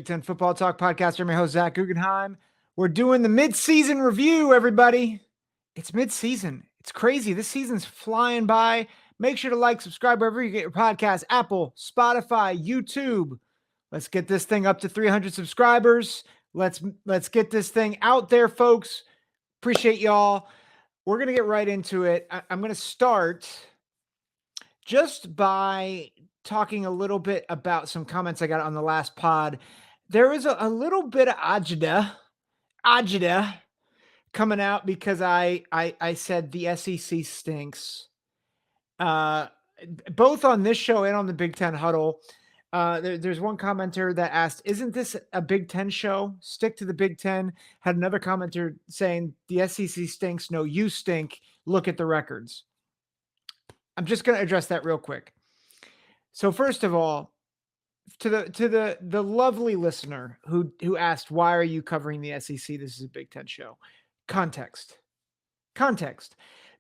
Big Ten Football Talk podcast. I'm your host, Zach Guggenheim. We're doing the mid-season review, everybody. It's mid-season. It's crazy. This season's flying by. Make sure to like, subscribe wherever you get your podcast, Apple, Spotify, YouTube. Let's get this thing up to 300 subscribers. Let's get this thing out there, folks. Appreciate y'all. We're going to get right into it. I'm going to start just by talking a little bit about some comments I got on the last pod. There is a little bit of agita coming out because I said the SEC stinks. Both on this show and on the Big Ten Huddle. There's one commenter that asked, isn't this a Big Ten show? Stick to the Big Ten. Had another commenter saying the SEC stinks. No, you stink. Look at the records. I'm just going to address that real quick. So first of all, to the lovely listener who asked, why are you covering the SEC? This is a Big Ten show. Context.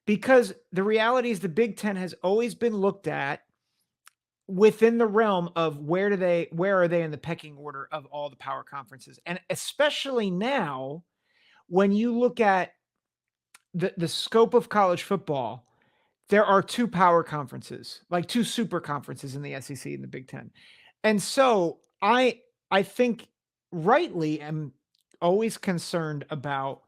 Because the reality is the Big Ten has always been looked at within the realm of where are they in the pecking order of all the power conferences. And especially now, when you look at the scope of college football, there are two power conferences, like two super conferences in the SEC and the Big Ten. And so I think rightly am always concerned about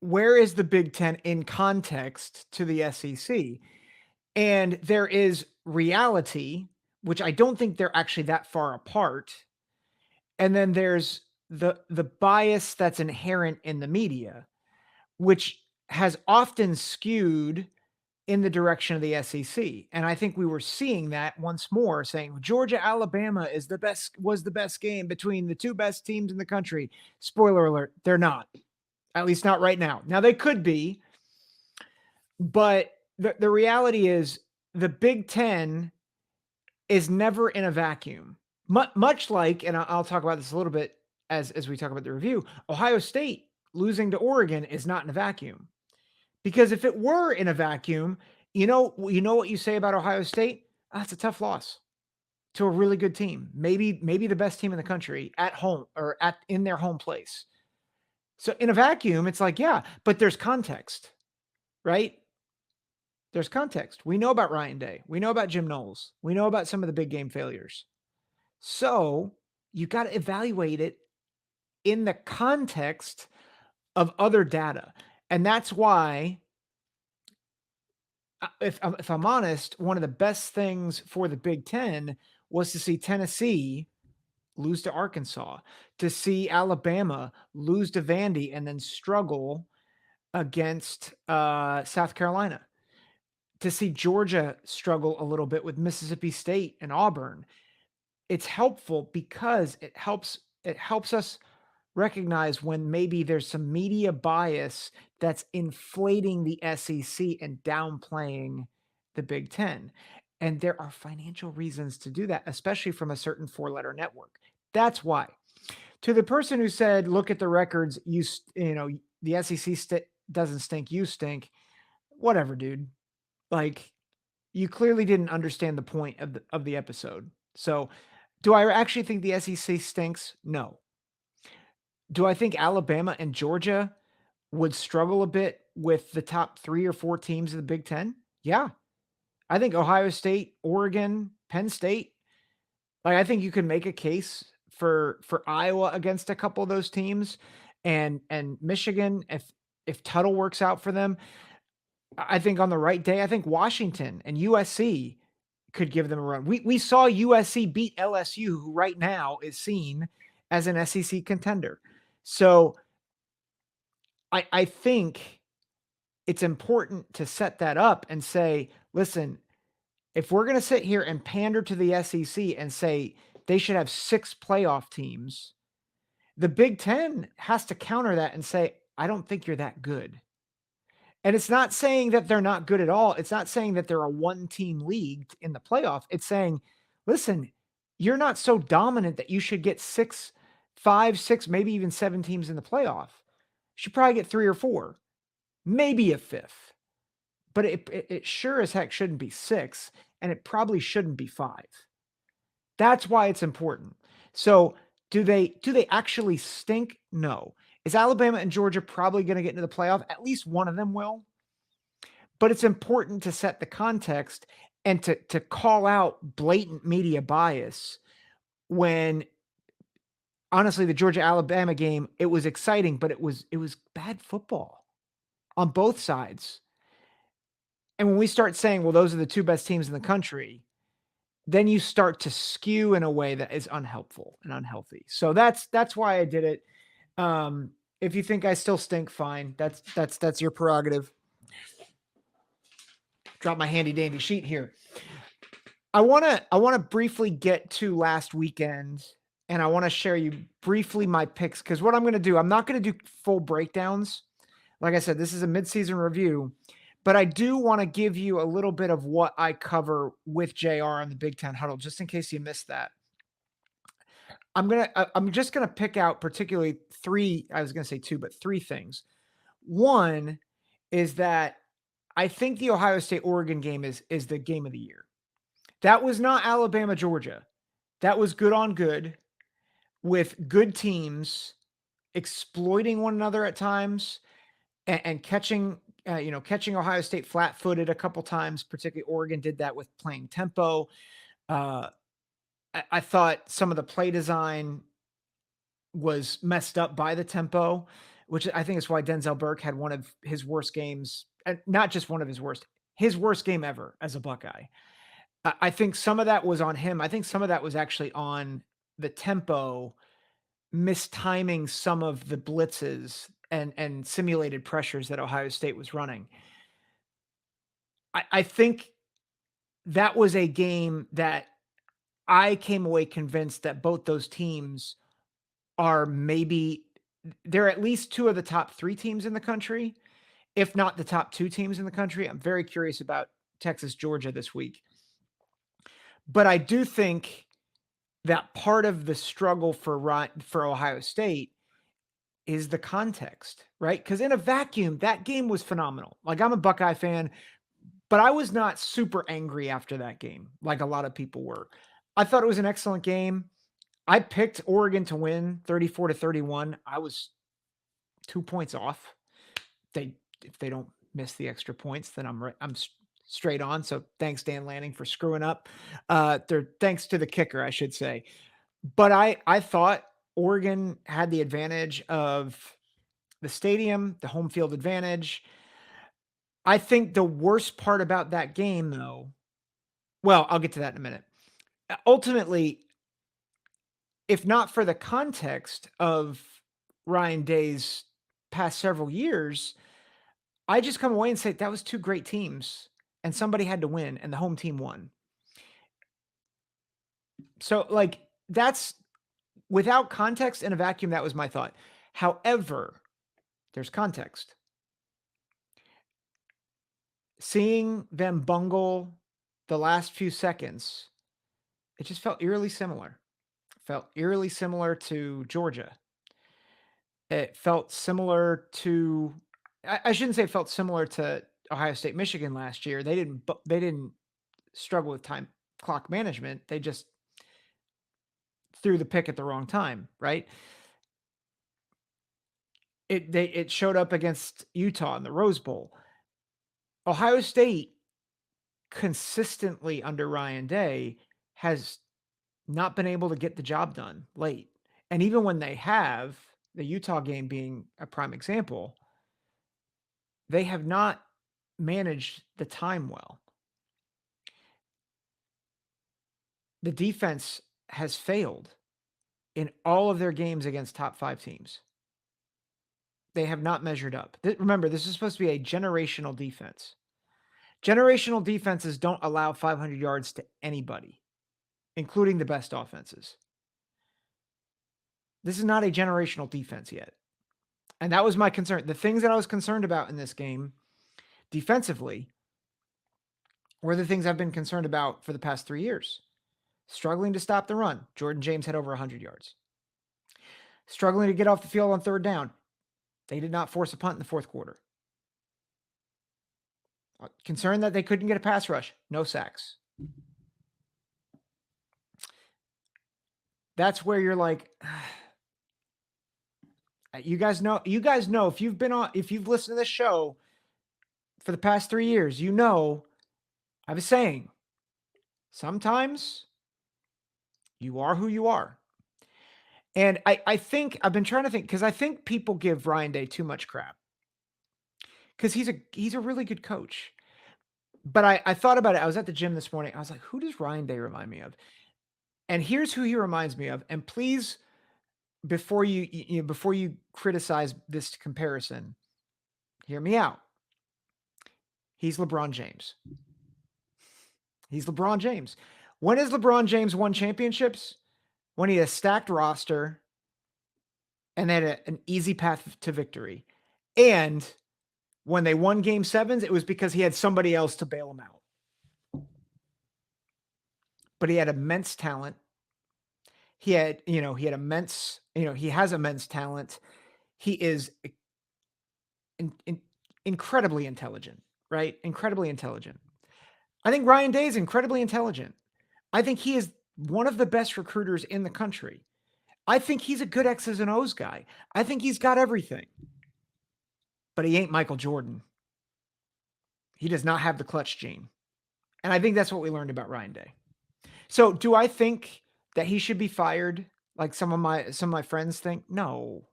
where is the Big Ten in context to the SEC. And there is reality, which I don't think they're actually that far apart. And then there's the bias that's inherent in the media, which has often skewed in the direction of the SEC. And I think we were seeing that once more, saying Georgia, Alabama was the best game between the two best teams in the country. Spoiler alert, they're not, at least not right now. Now they could be, but the reality is the Big Ten is never in a vacuum. Much like, and I'll talk about this a little bit as we talk about the review, Ohio State losing to Oregon is not in a vacuum. Because if it were in a vacuum, you know what you say about Ohio State? That's a tough loss to a really good team. Maybe the best team in the country at home or in their home place. So in a vacuum, it's like, yeah, but there's context, right? There's context. We know about Ryan Day. We know about Jim Knowles. We know about some of the big game failures. So you got to evaluate it in the context of other data. And that's why, if I'm honest, one of the best things for the Big Ten was to see Tennessee lose to Arkansas, to see Alabama lose to Vandy and then struggle against South Carolina, to see Georgia struggle a little bit with Mississippi State and Auburn. It's helpful because it helps us recognize when maybe there's some media bias that's inflating the SEC and downplaying the Big Ten. And there are financial reasons to do that, especially from a certain four-letter network. That's why. To the person who said, look at the records, the SEC doesn't stink, you stink. Whatever, dude. Like, you clearly didn't understand the point of the episode. So, do I actually think the SEC stinks? No. Do I think Alabama and Georgia would struggle a bit with the top 3 or 4 teams of the Big Ten? Yeah. I think Ohio State, Oregon, Penn State, I think you can make a case for Iowa against a couple of those teams and Michigan if Tuttle works out for them. I think on the right day, I think Washington and USC could give them a run. We saw USC beat LSU, who right now is seen as an SEC contender. So I think it's important to set that up and say, listen, if we're going to sit here and pander to the SEC and say they should have 6 playoff teams, the Big Ten has to counter that and say, I don't think you're that good. And it's not saying that they're not good at all. It's not saying that they're a one-team league in the playoff. It's saying, listen, you're not so dominant that you should get 6, 5, 6, maybe even 7 teams in the playoff. You should probably get 3 or 4, maybe a 5th. But it sure as heck shouldn't be 6, and it probably shouldn't be 5. That's why it's important. So do they actually stink? No. Is Alabama and Georgia probably going to get into the playoff? At least one of them will. But it's important to set the context and to call out blatant media bias when honestly the Georgia Alabama game, it was exciting, but it was bad football on both sides. And when we start saying, well, those are the two best teams in the country, then you start to skew in a way that is unhelpful and unhealthy. So that's why I did it. If you think I still stink, fine. That's your prerogative. Drop my handy dandy sheet here. I wanna briefly get to last weekend, and I wanna share you briefly my picks because what I'm gonna do, I'm not gonna do full breakdowns. Like I said, this is a midseason review, but I do wanna give you a little bit of what I cover with JR on the Big Ten Huddle, just in case you missed that. I'm just gonna pick out particularly 3, I was gonna say 2, but 3 things. One is that I think the Ohio State-Oregon game is the game of the year. That was not Alabama, Georgia. That was good on good with good teams exploiting one another at times and catching, catching Ohio State flat-footed a couple times. Particularly Oregon did that with playing tempo. Uh, I thought some of the play design was messed up by the tempo, which I think is why Denzel Burke had one of his worst games, not just one of his worst game ever as a Buckeye. I think some of that was on him. I think some of that was actually on the tempo, mistiming some of the blitzes and simulated pressures that Ohio State was running. I think that was a game that I came away convinced that both those teams are maybe they're at least 2 of the top 3 teams in the country, if not the top 2 teams in the country. I'm very curious about Texas, Georgia this week. But I do think that part of the struggle for Ohio State is the context, right? Because in a vacuum, that game was phenomenal. Like, I'm a Buckeye fan, but I was not super angry after that game, like a lot of people were. I thought it was an excellent game. I picked Oregon to win 34-31. I was 2 points off. If they don't miss the extra points, then I'm straight on. So thanks, Dan Lanning, for screwing up. Thanks to the kicker, I should say. But I thought Oregon had the advantage of the stadium, the home field advantage. I think the worst part about that game, though, well, I'll get to that in a minute. Ultimately, if not for the context of Ryan Day's past several years, I just come away and say that was 2 great teams and somebody had to win and the home team won. So, like, that's without context in a vacuum, that was my thought. However, there's context. Seeing them bungle the last few seconds, it just felt eerily similar. Felt eerily similar to Georgia. It felt similar to I shouldn't say it felt similar to Ohio State, Michigan last year. They didn't struggle with time clock management. They just threw the pick at the wrong time, right? It showed up against Utah in the Rose Bowl. Ohio State consistently under Ryan Day has not been able to get the job done late. And even when they have, the Utah game being a prime example, they have not managed the time well. The defense has failed in all of their games against top 5 teams. They have not measured up. Remember, this is supposed to be a generational defense. Generational defenses don't allow 500 yards to anybody, including the best offenses. This is not a generational defense yet. And that was my concern. The things that I was concerned about in this game defensively were the things I've been concerned about for the past 3 years. Struggling to stop the run. Jordan James had over 100 yards. Struggling to get off the field on 3rd down. They did not force a punt in the 4th quarter. Concerned that they couldn't get a pass rush. No sacks. that's where you're like, you guys know, if you've listened to this show for the past 3 years, I was saying, sometimes you are who you are. And I think I've been trying to think because I think people give Ryan Day too much crap because he's a really good coach. But I thought about it. I was at the gym this morning. I was like, who does Ryan Day remind me of? And here's who he reminds me of. And please, before you criticize this comparison, hear me out. He's LeBron James. He's LeBron James. When has LeBron James won championships? When he had a stacked roster and they had an easy path to victory. And when they won game sevens, it was because he had somebody else to bail him out. But he had immense talent. He had immense, he has immense talent. He is incredibly intelligent, right? Incredibly intelligent. I think Ryan Day is incredibly intelligent. I think he is one of the best recruiters in the country. I think he's a good X's and O's guy. I think he's got everything. But he ain't Michael Jordan. He does not have the clutch gene. And I think that's what we learned about Ryan Day. So do I think that he should be fired like some of my friends think? No.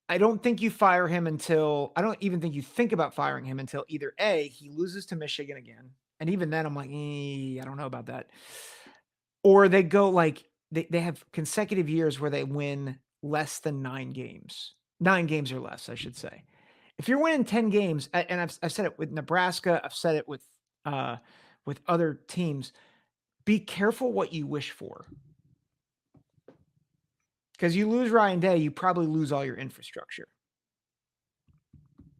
I don't think you fire him until I don't even think you think about firing him until either A, he loses to Michigan again. And even then I'm like, I don't know about that. Or they go like they have consecutive years where they win less than 9 games. 9 games or less, I should say. If you're winning 10 games, and I've said it with Nebraska, I've said it with other teams, be careful what you wish for. Because you lose Ryan Day, you probably lose all your infrastructure.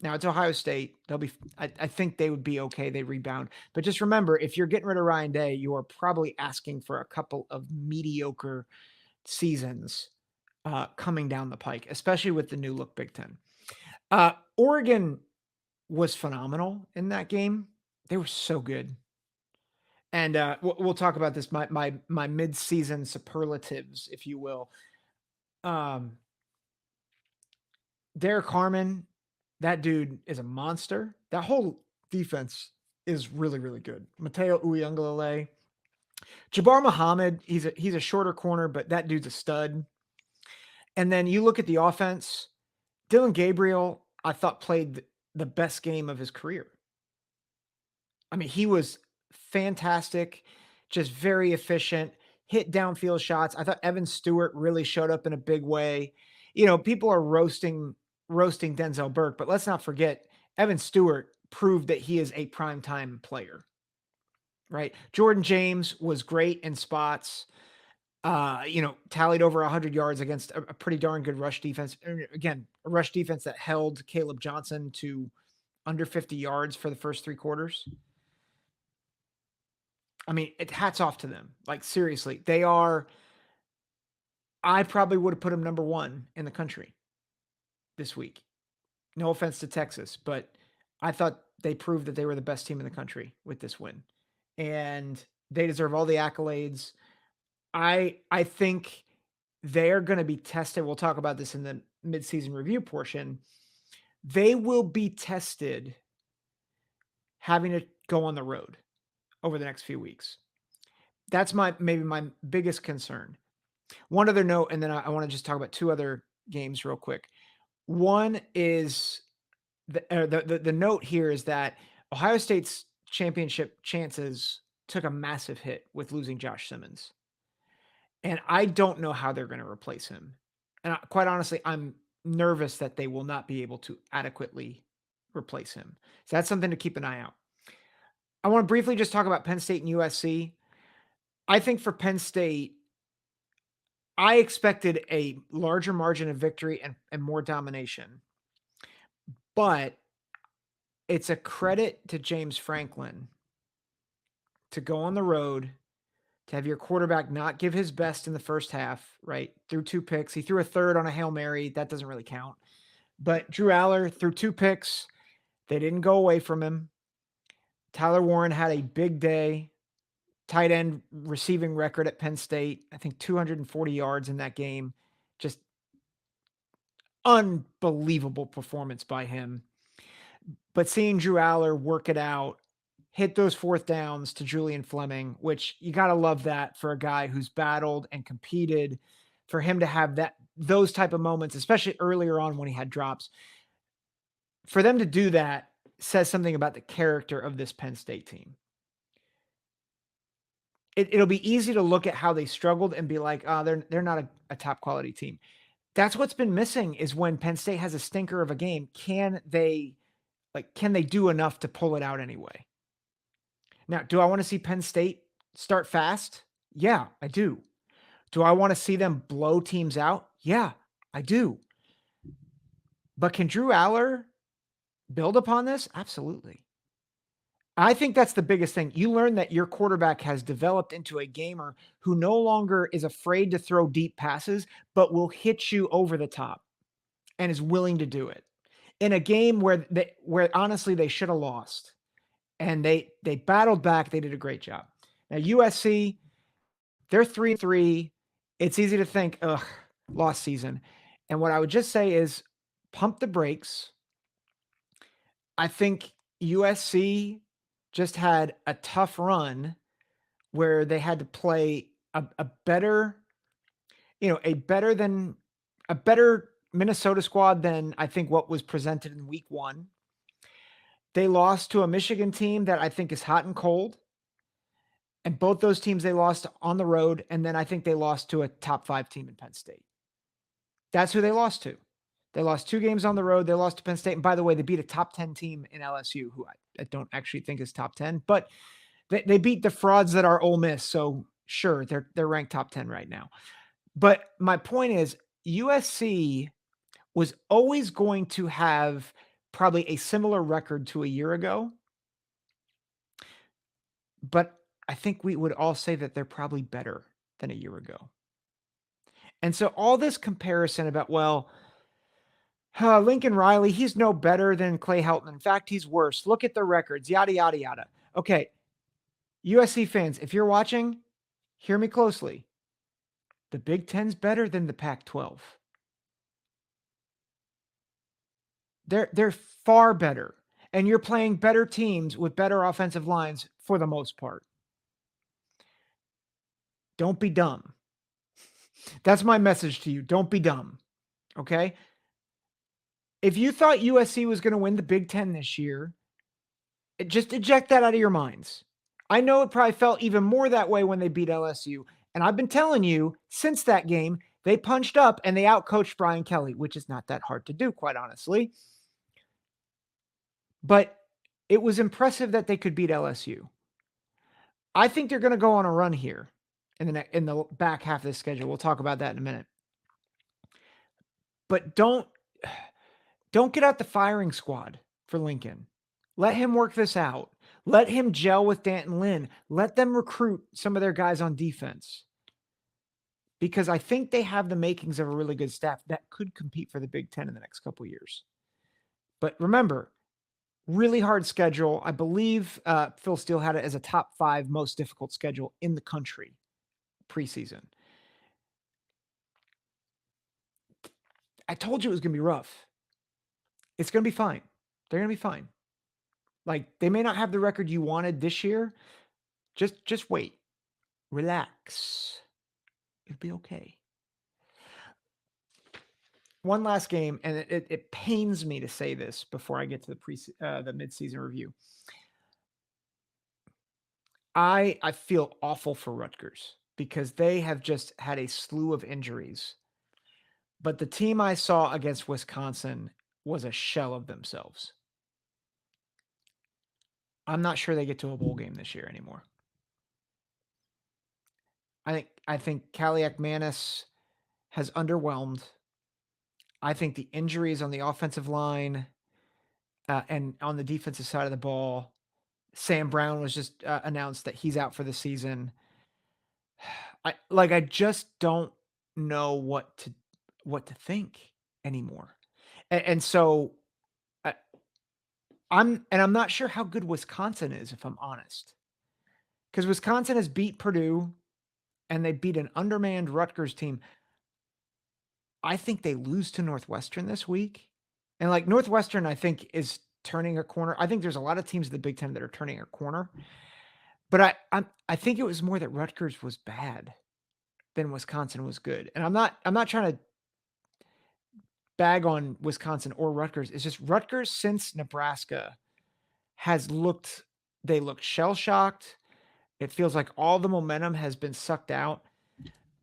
Now it's Ohio State. I think they would be okay. They rebound. But just remember, if you're getting rid of Ryan Day, you are probably asking for a couple of mediocre seasons coming down the pike, especially with the new look Big Ten. Oregon was phenomenal in that game. They were so good. And we'll talk about this. My mid-season superlatives, if you will. Derek Harmon, that dude is a monster. That whole defense is really, really good. Mateo Uyunglele, Jabbar Muhammad, he's a shorter corner, but that dude's a stud. And then you look at the offense, Dylan Gabriel, I thought played the best game of his career. I mean, he was fantastic, just very efficient, hit downfield shots. I thought Evan Stewart really showed up in a big way. People are roasting Denzel Burke, but let's not forget Evan Stewart proved that he is a primetime player, right? Jordan James was great in spots, tallied over 100 yards against a pretty darn good rush defense. Again, a rush defense that held Caleb Johnson to under 50 yards for the first 3 quarters. I mean, hats off to them. Like, seriously, I probably would have put them number 1 in the country this week. No offense to Texas, but I thought they proved that they were the best team in the country with this win. And they deserve all the accolades. I think they're going to be tested. We'll talk about this in the midseason review portion. They will be tested having to go on the road over the next few weeks. That's maybe my biggest concern. One other note, and then I want to just talk about 2 other games real quick. One is the note here is that Ohio State's championship chances took a massive hit with losing Josh Simmons. And I don't know how they're going to replace him. And quite honestly, I'm nervous that they will not be able to adequately replace him. So that's something to keep an eye out. I want to briefly just talk about Penn State and USC. I think for Penn State, I expected a larger margin of victory and more domination. But it's a credit to James Franklin to go on the road, to have your quarterback not give his best in the first half, right? Threw 2 picks. He threw a third on a Hail Mary. That doesn't really count. But Drew Aller threw 2 picks. They didn't go away from him. Tyler Warren had a big day. tight end receiving record at Penn State. I think 240 yards in that game. Just unbelievable performance by him. But seeing Drew Aller work it out, hit those fourth downs to Julian Fleming, which you got to love that for a guy who's battled and competed, for him to have those type of moments, especially earlier on when he had drops. For them to do that says something about the character of this Penn State team. It'll be easy to look at how they struggled and be like, oh, they're not a top quality team. That's what's been missing, is when Penn State has a stinker of a game, can they do enough to pull it out anyway? Now, do I want to see Penn State start fast? Yeah, I do. Do I want to see them blow teams out? Yeah, I do. But can Drew Aller build upon this? Absolutely. I think that's the biggest thing. You learn that your quarterback has developed into a gamer who no longer is afraid to throw deep passes, but will hit you over the top and is willing to do it in a game where honestly they should have lost, and they battled back. They did a great job. Now USC, they're 3-3. It's easy to think, ugh, lost season. And what I would just say is pump the brakes. I think USC just had a tough run where they had to play a better Minnesota squad than I think what was presented in week 1. They lost to a Michigan team that I think is hot and cold. And both those teams they lost on the road. And then I think they lost to a top 5 team in Penn State. That's who they lost to. They lost 2 games on the road. They lost to Penn State. And by the way, they beat a top 10 team in LSU, who I don't actually think is top 10, but they beat the frauds that are Ole Miss. So sure, they're ranked top 10 right now. But my point is, USC was always going to have probably a similar record to a year ago. But I think we would all say that they're probably better than a year ago. And so all this comparison about, well, Lincoln Riley, he's no better than Clay Helton. In fact, he's worse. Look at the records, yada, yada, yada. Okay, USC fans, if you're watching, hear me closely. The Big Ten's better than the Pac-12. They're far better. And you're playing better teams with better offensive lines for the most part. Don't be dumb. That's my message to you. Don't be dumb. Okay? If you thought USC was going to win the Big Ten this year, just eject that out of your minds. I know it probably felt even more that way when they beat LSU. And I've been telling you since that game, they punched up and they outcoached Brian Kelly, which is not that hard to do, quite honestly. But it was impressive that they could beat LSU. I think they're going to go on a run here in the back half of the schedule. We'll talk about that in a minute. But don't get out the firing squad for Lincoln. Let him work this out. Let him gel with D'Anton Lynn. Let them recruit some of their guys on defense. Because I think they have the makings of a really good staff that could compete for the Big Ten in the next couple of years. But remember, really hard schedule. I believe Phil Steele had it as a top 5 most difficult schedule in the country preseason. I told you it was going to be rough. It's going to be fine. They're going to be fine. Like, they may not have the record you wanted this year. Just wait. Relax. It'll be okay. One last game, and it pains me to say this before I get to the midseason review. I feel awful for Rutgers because they have just had a slew of injuries. But the team I saw against Wisconsin was a shell of themselves. I'm not sure they get to a bowl game this year anymore. I think Kaliakmanis has underwhelmed. I think the injuries on the offensive line and on the defensive side of the ball, Sam Brown was just announced that he's out for the season. I just don't know what to think anymore. And so I'm not sure how good Wisconsin is, if I'm honest. because Wisconsin has beat Purdue and they beat an undermanned Rutgers team. I think they lose to Northwestern this week. And like Northwestern, I think is turning a corner. I think there's a lot of teams in the Big Ten that are turning a corner. But I think it was more that Rutgers was bad than Wisconsin was good. And I'm not trying to bag on Wisconsin or Rutgers. It's just Rutgers since Nebraska has looked they looked shell-shocked. It feels like all the momentum has been sucked out.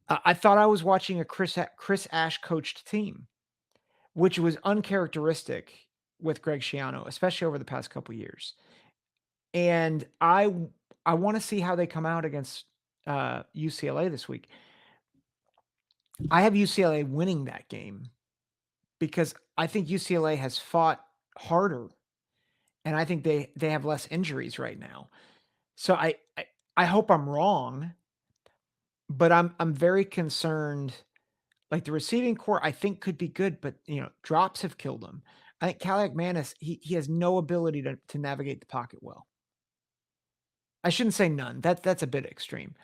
I thought I was watching a Chris Ash coached team, which was uncharacteristic with Greg Schiano, especially over the past couple years. And I want to see how they come out against UCLA this week. I have UCLA winning that game because I think UCLA has fought harder, and I think they have less injuries right now. So I hope I'm wrong, but I'm very concerned. Like the receiving core, I think could be good, but drops have killed him. I think Kaliak Manis, he has no ability to navigate the pocket well. I shouldn't say none. That's a bit extreme.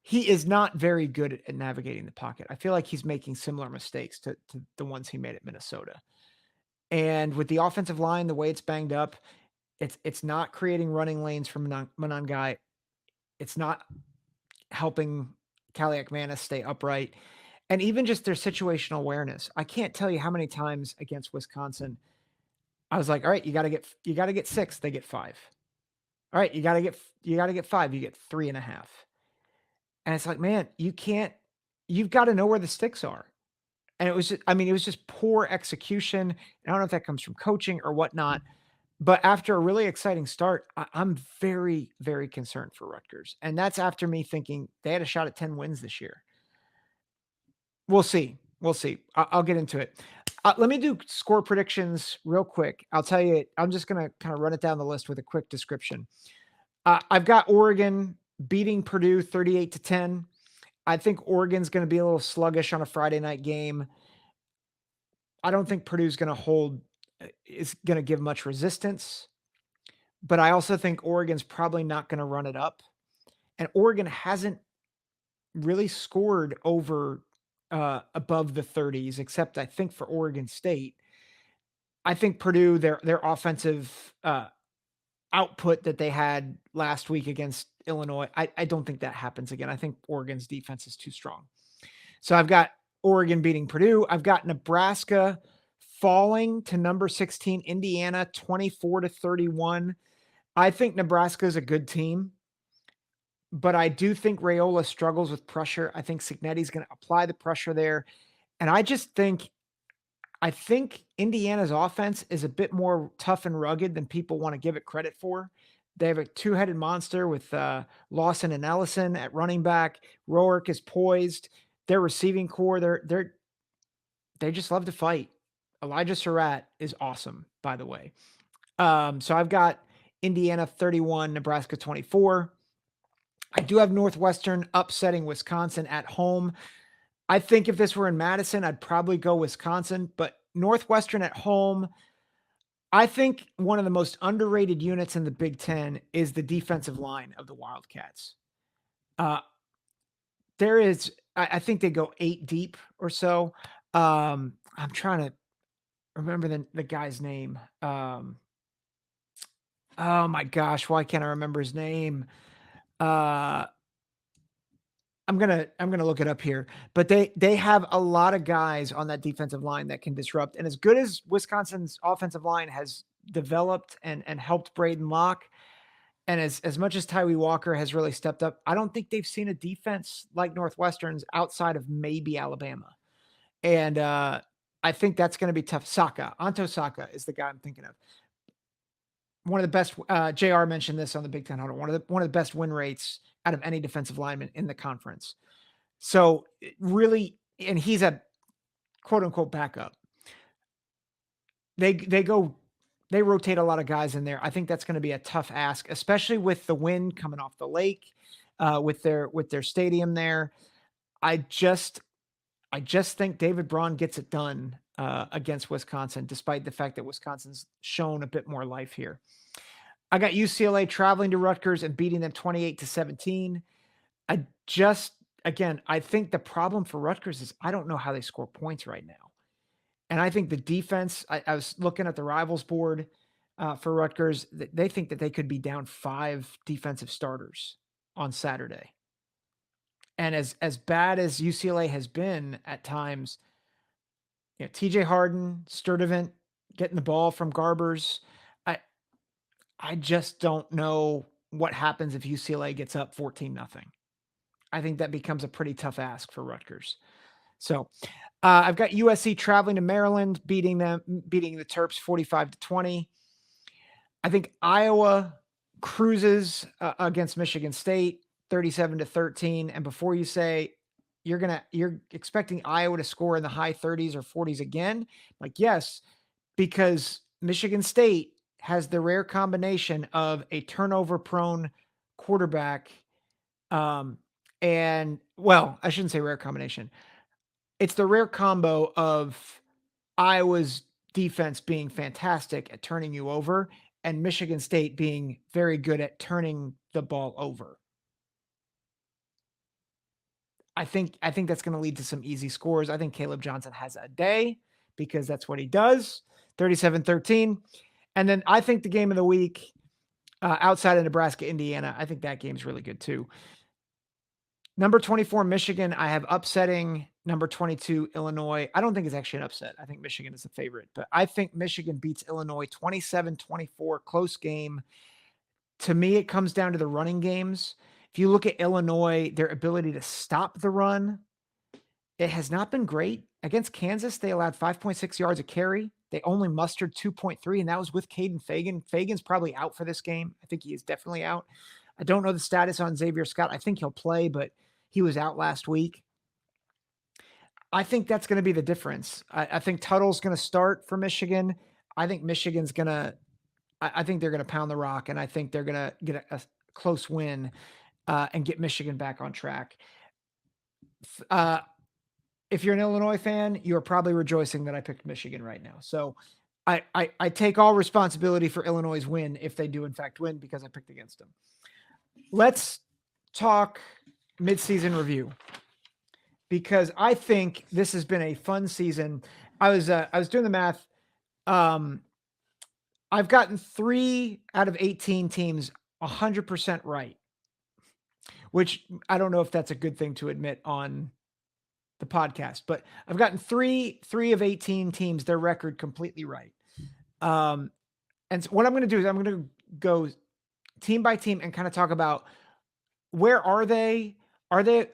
He is not very good at navigating the pocket. I feel like he's making similar mistakes to the ones he made at Minnesota. And with the offensive line, the way it's banged up, it's not creating running lanes for Monangai. It's not helping Kaliak Manis stay upright. And even just their situational awareness. I can't tell you how many times against Wisconsin, I was like, all right, you gotta get 6, they get 5. All right, you gotta get 5, you get 3.5. And it's like, man, you've got to know where the sticks are. And it was just, I mean, it was just poor execution. I don't know if that comes from coaching or whatnot, but after a really exciting start, I'm very, very concerned for Rutgers. And that's after me thinking they had a shot at 10 wins this year. We'll see. We'll see. I'll get into it. Let me do score predictions real quick. I'll tell you, I'm just going to kind of run it down the list with a quick description. I've got Oregon beating Purdue 38-10. I think Oregon's going to be a little sluggish on a Friday night game. I don't think Purdue's going to is going to give much resistance, but I also think Oregon's probably not going to run it up. And Oregon hasn't really scored over above the 30s, except I think for Oregon State. I think Purdue, their offensive output that they had last week against Illinois, I don't think that happens again. I think Oregon's defense is too strong. So I've got Oregon beating Purdue. I've got Nebraska falling to number 16, Indiana 24-31. I think Nebraska is a good team, but I do think Raiola struggles with pressure. I think Cignetti's going to apply the pressure there. And I think Indiana's offense is a bit more tough and rugged than people want to give it credit for. They have a two-headed monster with Lawson and Ellison at running back. Rourke is poised. Their receiving core, they just love to fight. Elijah Surratt is awesome, by the way. So I've got Indiana 31, Nebraska 24. I do have Northwestern upsetting Wisconsin at home. I think if this were in Madison, I'd probably go Wisconsin, but Northwestern at home, I think one of the most underrated units in the Big Ten is the defensive line of the Wildcats. I think they go 8 deep or so. I'm trying to remember the guy's name. Oh my gosh, why can't I remember his name? I'm gonna look it up here, but they have a lot of guys on that defensive line that can disrupt. And as good as Wisconsin's offensive line has developed and helped Braden Locke, and as much as Tyree Walker has really stepped up, I don't think they've seen a defense like Northwestern's outside of maybe Alabama. And I think that's going to be tough. Anto Saka is the guy I'm thinking of. One of the best. JR mentioned this on the Big Ten. Hold on. One of the best win rates out of any defensive lineman in the conference. So really, and he's a quote unquote backup. They rotate a lot of guys in there. I think that's going to be a tough ask, especially with the wind coming off the lake, with their stadium there. I just think David Braun gets it done against Wisconsin, despite the fact that Wisconsin's shown a bit more life here. I got UCLA traveling to Rutgers and beating them 28-17. I just again, I think the problem for Rutgers is I don't know how they score points right now. And I think the defense, I was looking at the rivals board for Rutgers. They think that they could be down 5 defensive starters on Saturday. And as bad as UCLA has been at times, TJ Harden, Sturdivant getting the ball from Garbers. I I just don't know what happens if UCLA gets up 14-0. I think that becomes a pretty tough ask for Rutgers. So I've got USC traveling to Maryland, beating the Terps 45-20. I think Iowa cruises against Michigan State 37-13. And before you say you're expecting Iowa to score in the high 30s or 40s again, like yes, because Michigan State has the rare combination of a turnover prone quarterback. And well, I shouldn't say rare combination. It's the rare combo of Iowa's defense being fantastic at turning you over and Michigan State being very good at turning the ball over. I think that's going to lead to some easy scores. I think Caleb Johnson has a day because that's what he does. 37-13. And then I think the game of the week outside of Nebraska, Indiana, I think that game's really good too. Number 24, Michigan, I have upsetting number 22, Illinois. I don't think it's actually an upset. I think Michigan is the favorite, but I think Michigan beats Illinois 27-24, close game. To me, it comes down to the running games. If you look at Illinois, their ability to stop the run, it has not been great. Against Kansas, they allowed 5.6 yards a carry. They only mustered 2.3, and that was with Caden Fagan. Fagan's probably out for this game. I think he is definitely out. I don't know the status on Xavier Scott. I think he'll play, but he was out last week. I think that's going to be the difference. I think Tuttle's going to start for Michigan. I think Michigan's going to I think they're going to pound the rock, and I think they're going to get a close win and get Michigan back on track. If you're an Illinois fan, you're probably rejoicing that I picked Michigan right now. So I take all responsibility for Illinois' win if they do in fact win because I picked against them. Let's talk midseason review because I think this has been a fun season. I was doing the math. I've gotten 3 out of 18 teams 100% right, which I don't know if that's a good thing to admit on the podcast, but I've gotten 3 of 18 teams, their record completely right. And so what I'm going to do is I'm going to go team by team and kind of talk about where are they? Are they,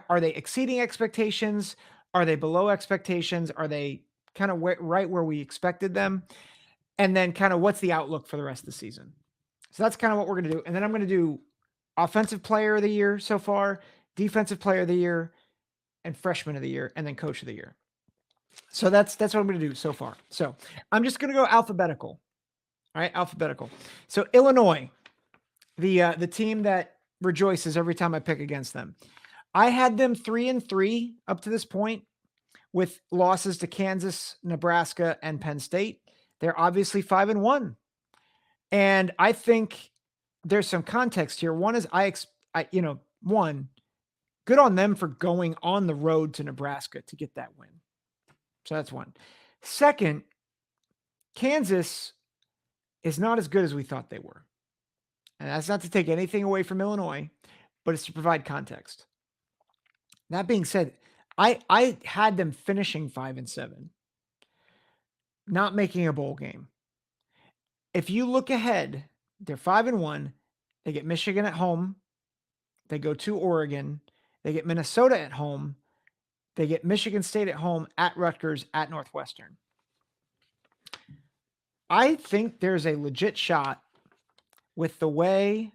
are they exceeding expectations? Are they below expectations? Are they kind of right where we expected them? And then kind of what's the outlook for the rest of the season? So that's kind of what we're going to do. And then I'm going to do offensive player of the year so far, defensive player of the year, and freshman of the year, and then coach of the year. So that's what I'm going to do so far. So I'm just going to go alphabetical. All right, alphabetical. So Illinois, the team that rejoices every time I pick against them. I had them 3-3 up to this point with losses to Kansas, Nebraska, and Penn State. They're obviously 5-1. And I think there's some context here. One is one, good on them for going on the road to Nebraska to get that win. So that's one. Second, Kansas is not as good as we thought they were. And that's not to take anything away from Illinois, but it's to provide context. That being said, I had them finishing 5-7, not making a bowl game. If you look ahead, they're 5-1. They get Michigan at home. They go to Oregon. They get Minnesota at home. They get Michigan State at home, at Rutgers, at Northwestern. I think there's a legit shot with the way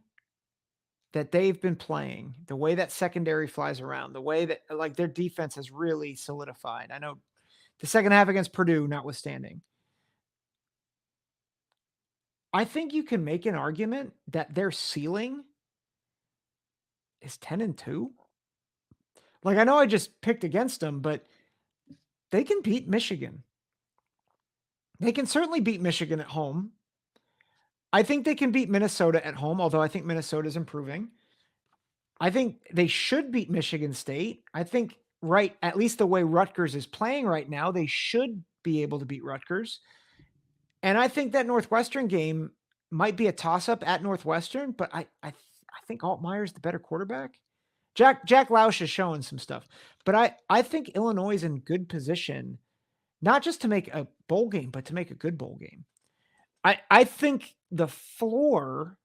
that they've been playing, the way that secondary flies around, the way that their defense has really solidified. I know the second half against Purdue notwithstanding. I think you can make an argument that their ceiling is 10-2. I know I just picked against them, but they can beat Michigan. They can certainly beat Michigan at home. I think they can beat Minnesota at home, although I think Minnesota's improving. I think they should beat Michigan State. I think at least the way Rutgers is playing right now, they should be able to beat Rutgers. And I think that Northwestern game might be a toss-up at Northwestern, but I think Altmaier's the better quarterback. Jack Lausch is showing some stuff, but I think Illinois is in good position, not just to make a bowl game, but to make a good bowl game. I think the floor,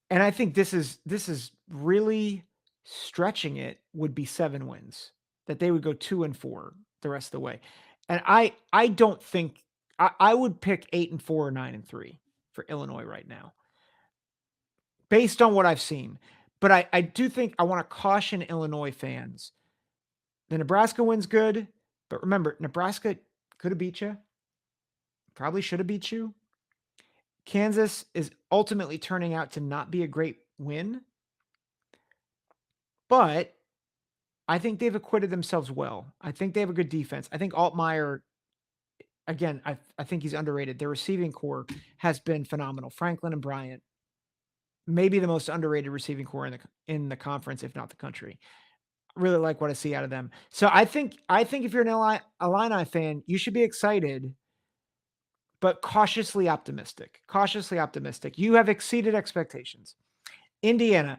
and I think this is really stretching it, would be 7 wins, that they would go 2-4 the rest of the way. And I don't think I would pick 8-4 or 9-3 for Illinois right now, based on what I've seen. But I do think I want to caution Illinois fans. The Nebraska win's good, but remember, Nebraska could have beat you, probably should have beat you. Kansas is ultimately turning out to not be a great win, but I think they've acquitted themselves well. I think they have a good defense. I think Altmaier, again, I think he's underrated. Their receiving core has been phenomenal. Franklin and Bryant, maybe the most underrated receiving core in the conference, if not the country. Really like what I see out of them. So I think if you're an Illini fan, you should be excited, but cautiously optimistic. Cautiously optimistic. You have exceeded expectations. Indiana,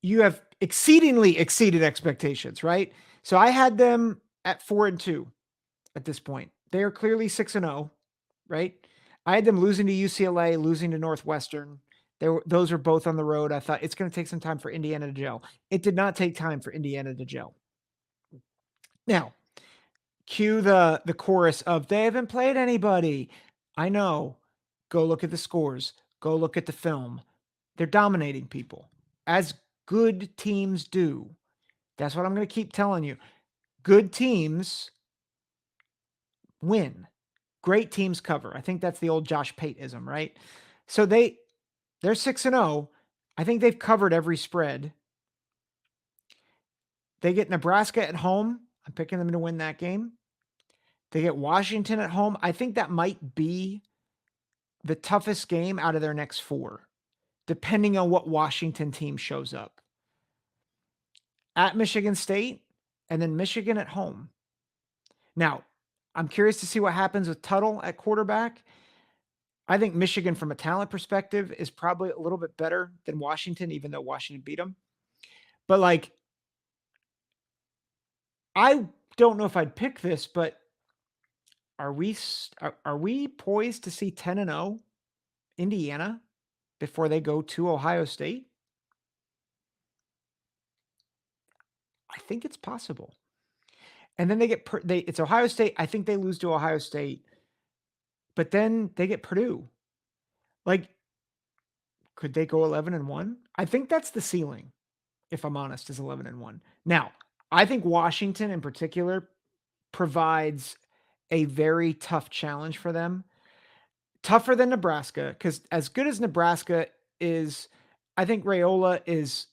you have exceedingly exceeded expectations, right? So I had them at 4-2 at this point. They are clearly 6-0, right? I had them losing to UCLA, losing to Northwestern. Those are both on the road. I thought it's going to take some time for Indiana to gel. It did not take time for Indiana to gel. Now, cue the chorus of they haven't played anybody. I know. Go look at the scores. Go look at the film. They're dominating people, as good teams do. That's what I'm going to keep telling you. Good teams win. Great teams cover. I think that's the old Josh Pate-ism, right? So they're 6-0. I think they've covered every spread. They get Nebraska at home. I'm picking them to win that game. They get Washington at home. I think that might be the toughest game out of their next 4, depending on what Washington team shows up. At Michigan State, and then Michigan at home. Now, I'm curious to see what happens with Tuttle at quarterback. I think Michigan, from a talent perspective, is probably a little bit better than Washington, even though Washington beat them. But I don't know if I'd pick this, but are we poised to see 10-0 Indiana before they go to Ohio State? I think it's possible. And then they get it's Ohio State. I think they lose to Ohio State, but then they get Purdue. Could they go 11-1? I think that's the ceiling, if I'm honest, is 11-1. Now, I think Washington in particular provides a very tough challenge for them. Tougher than Nebraska, because as good as Nebraska is, I think Raiola is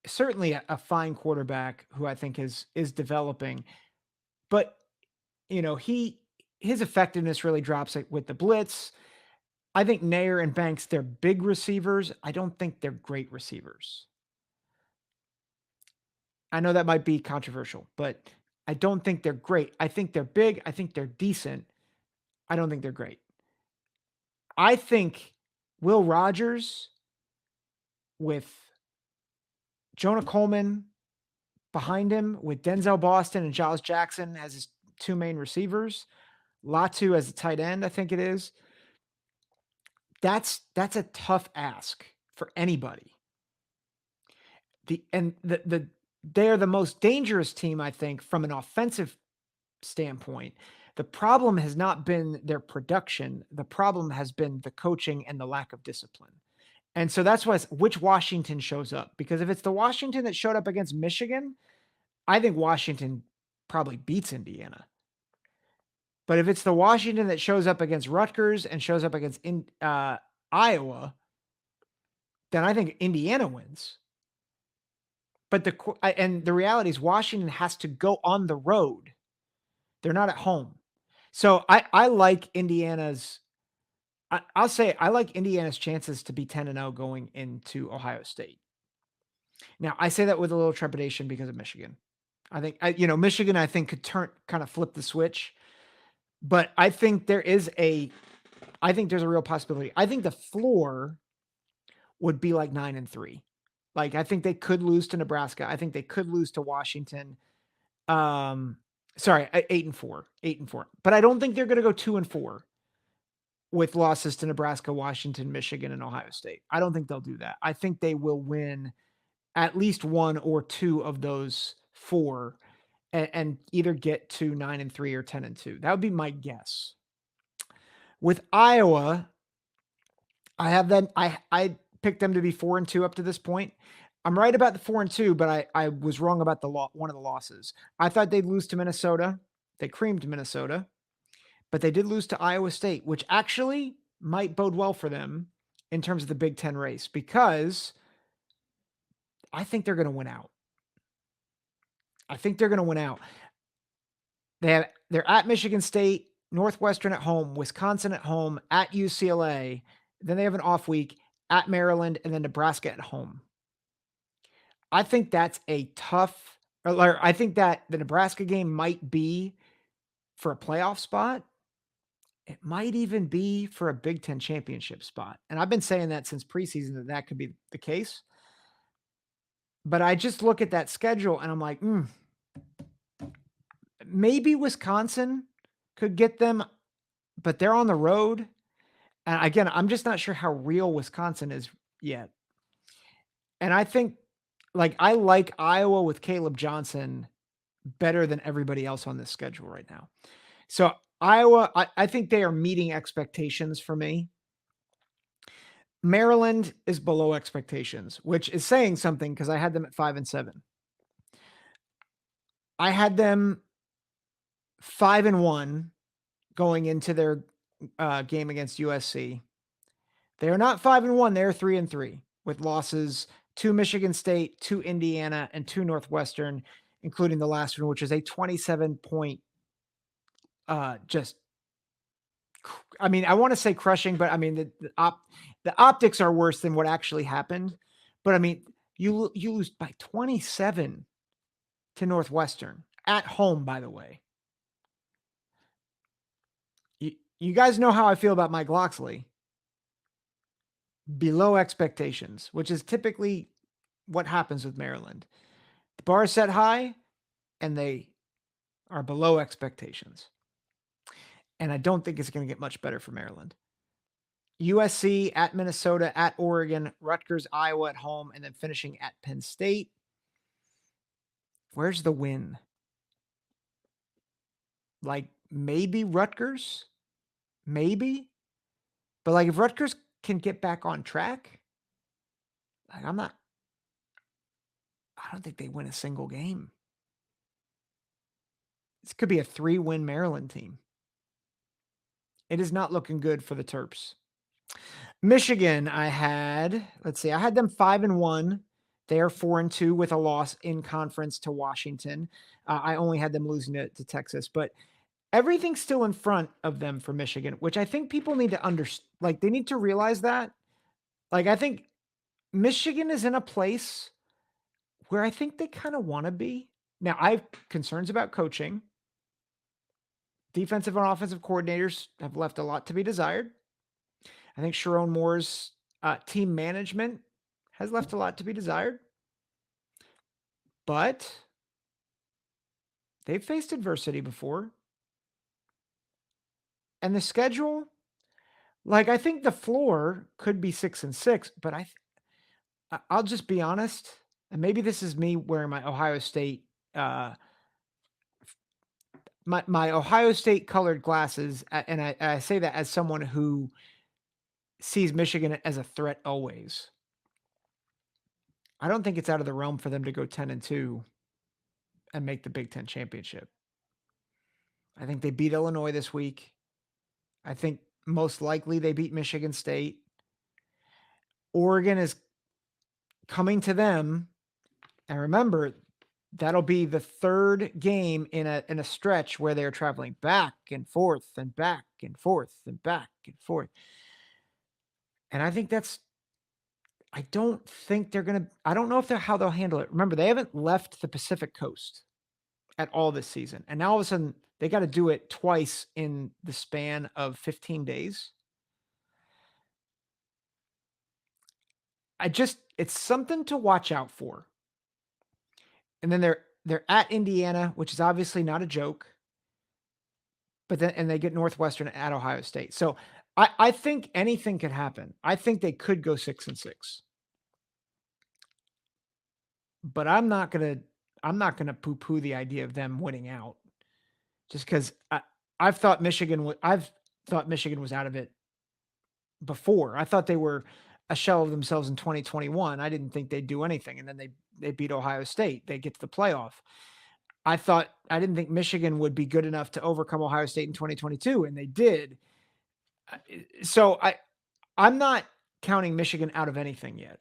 certainly a fine quarterback who I think is developing. But, his effectiveness really drops with the blitz. I think Nair and Banks, they're big receivers. I don't think they're great receivers. I know that might be controversial, but I don't think they're great. I think they're big. I think they're decent. I don't think they're great. I think Will Rogers with Jonah Coleman behind him, with Denzel Boston and Giles Jackson as his 2 main receivers, Latu as a tight end, I think it is. That's a tough ask for anybody. They are the most dangerous team, I think, from an offensive standpoint. The problem has not been their production. The problem has been the coaching and the lack of discipline. And so that's why which Washington shows up. Because if it's the Washington that showed up against Michigan, I think Washington probably beats Indiana. But if it's the Washington that shows up against Rutgers and shows up against Iowa, then I think Indiana wins. But the reality is Washington has to go on the road. They're not at home. So I like Indiana's I'll say I like Indiana's chances to be 10-0 going into Ohio State. Now, I say that with a little trepidation because of Michigan. Michigan, I think, could kind of flip the switch, but I think there's a real possibility. I think the floor would be like 9-3. Like, I think they could lose to Nebraska. I think they could lose to Washington. Sorry, 8-4, 8-4. But I don't think they're going to go 2-4 with losses to Nebraska, Washington, Michigan, and Ohio State. I don't think they'll do that. I think they will win at least one or two of those four and either get to 9-3 or 10-2. That would be my guess. With Iowa, I have them. I picked them to be 4-2 up to this point. I'm right about the 4-2, but I was wrong about one of the losses. I thought they'd lose to Minnesota. They creamed Minnesota, but they did lose to Iowa State, which actually might bode well for them in terms of the Big Ten race because I think they're going to win out. I think they're going to win out. They're at Michigan State, Northwestern at home, Wisconsin at home, at UCLA. Then they have an off week at Maryland and then Nebraska at home. I think that's a tough. I think that the Nebraska game might be for a playoff spot. It might even be for a Big Ten championship spot. And I've been saying that since preseason that could be the case. But I just look at that schedule and I'm like, maybe Wisconsin could get them, but they're on the road. And again, I'm just not sure how real Wisconsin is yet. And I think, I like Iowa with Caleb Johnson better than everybody else on this schedule right now. So Iowa, I think they are meeting expectations for me. Maryland is below expectations, which is saying something because I had them at 5-7. I had them 5-1 going into their game against USC. They are not 5-1. They're 3-3 with losses to Michigan State, to Indiana, and to Northwestern, including the last one, which is a 27-point I want to say crushing, but I mean, the optics are worse than what actually happened. But I mean, you lose by 27 to Northwestern at home, by the way. You guys know how I feel about Mike Locksley. Below expectations, which is typically what happens with Maryland. The bar is set high and they are below expectations. And I don't think it's going to get much better for Maryland. USC at Minnesota, at Oregon, Rutgers, Iowa at home, and then finishing at Penn State. Where's the win? Maybe Rutgers? Maybe? But if Rutgers can get back on track, I don't think they win a single game. This could be a 3-win Maryland team. It is not looking good for the Terps. Michigan, I had them 5-1. They are 4-2 with a loss in conference to Washington. I only had them losing to Texas, but everything's still in front of them for Michigan, which I think people need to understand. They need to realize that. I think Michigan is in a place where I think they kind of want to be. Now, I have concerns about coaching. Defensive and offensive coordinators have left a lot to be desired. I think Sharon Moore's team management has left a lot to be desired. But they've faced adversity before. And the schedule, I think the floor could be 6-6, but I'll just be honest, and maybe this is me wearing my Ohio State my Ohio State colored glasses, and I say that as someone who sees Michigan as a threat always. I don't think it's out of the realm for them to go 10-2 and make the Big Ten championship. I think they beat Illinois this week. I think most likely they beat Michigan State. Oregon is coming to them. And remember, that'll be the third game in a stretch where they're traveling back and forth and back and forth and back and forth. And I don't think I don't know if they're how they'll handle it. Remember, they haven't left the Pacific Coast at all this season. And now all of a sudden they got to do it twice in the span of 15 days. It's something to watch out for. And then they're at Indiana, which is obviously not a joke. But then and they get Northwestern at Ohio State. So I think anything could happen. I think they could go 6-6. But I'm not gonna poo-poo the idea of them winning out just because I've thought Michigan was out of it before. I thought they were a shell of themselves in 2021. I didn't think they'd do anything, and then they beat Ohio State. They get to the playoff. I didn't think Michigan would be good enough to overcome Ohio State in 2022, and they did. So I'm not counting Michigan out of anything yet.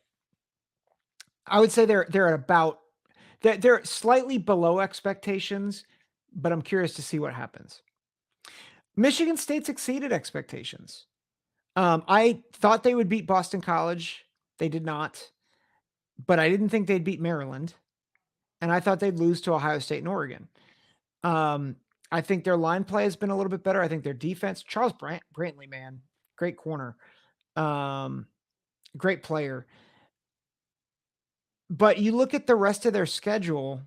I would say they're at about they're slightly below expectations, but I'm curious to see what happens. Michigan State's exceeded expectations. I thought they would beat Boston College. They did not, but I didn't think they'd beat Maryland, and I thought they'd lose to Ohio State and Oregon. I think their line play has been a little bit better. I think their defense, Charles Brantley, man, great corner, um, great player. But you look at the rest of their schedule: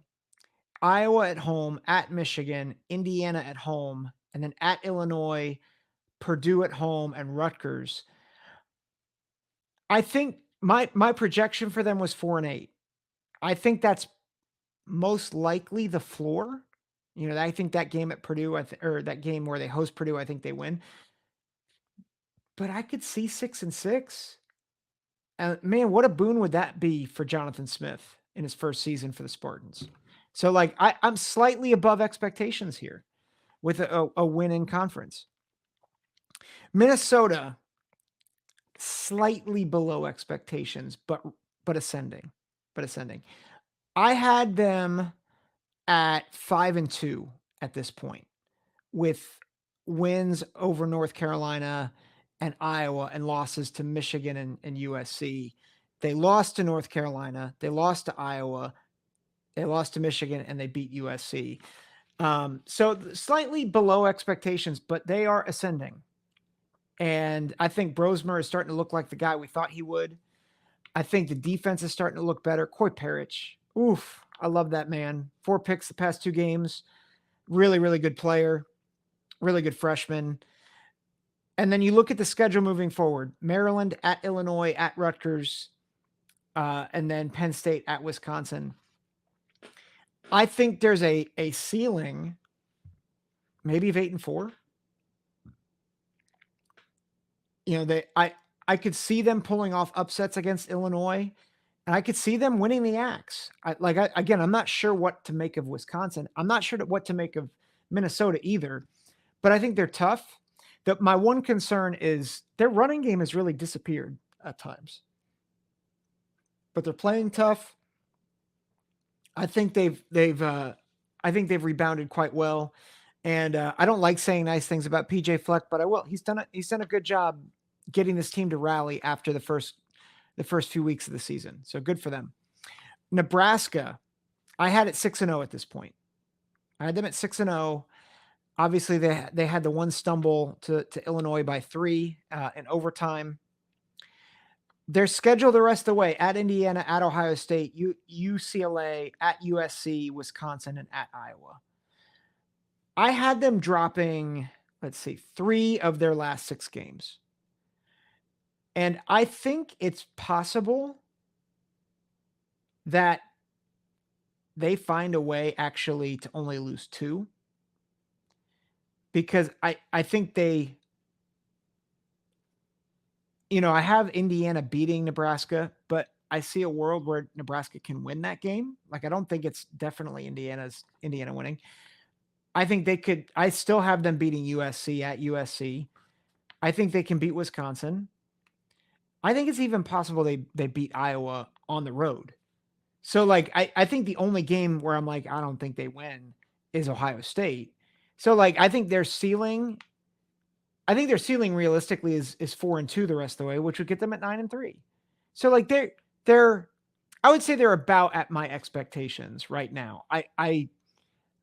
Iowa at home, at Michigan, Indiana at home, and then at Illinois, Purdue at home, and Rutgers. I think my projection for them was 4-8. I think that's most likely the floor. I think that game at Purdue, or that game where they host Purdue, I think they win. But I could see 6-6. Man, what a boon would that be for Jonathan Smith in his first season for the Spartans? So, like, I'm slightly above expectations here with a win in conference. Minnesota, slightly below expectations, but ascending. I had them at 5-2 at this point, with wins over North Carolina and Iowa and losses to Michigan and USC. They lost to North Carolina, they lost to Iowa, they lost to Michigan, and they beat USC. So slightly below expectations, but they are ascending. And I think Brosmer is starting to look like the guy we thought he would. I think the defense is starting to look better. Coy Parrish, oof, I love that man. 4 picks the past 2 games. Really, really good player. Really good freshman. And then you look at the schedule moving forward: Maryland at Illinois, at Rutgers, and then Penn State at Wisconsin. I think there's a ceiling maybe of 8-4. I could see them pulling off upsets against Illinois, and I could see them winning the Axe. Again, I'm not sure what to make of Wisconsin. I'm not sure what to make of Minnesota either, but I think they're tough. My one concern is their running game has really disappeared at times, but they're playing tough. I think they've rebounded quite well. And I don't like saying nice things about PJ Fleck, but I will. He's done a good job getting this team to rally after the first few weeks of the season. So good for them. Nebraska, I had it 6-0 at this point. I had them at 6-0. Obviously, they had the one stumble to Illinois by 3 in overtime. Their schedule the rest of the way: at Indiana, at Ohio State, UCLA, at USC, Wisconsin, and at Iowa. I had them dropping, 3 of their last 6 games. And I think it's possible that they find a way actually to only lose 2. Because I think I have Indiana beating Nebraska, but I see a world where Nebraska can win that game. I don't think it's definitely Indiana winning. I think I still have them beating USC at USC. I think they can beat Wisconsin. I think it's even possible they beat Iowa on the road. So I think the only game where I'm like, I don't think they win is Ohio State. So I think their ceiling I think their ceiling realistically is 4-2 the rest of the way, which would get them at 9-3. So like they're I would say they're about at my expectations right now.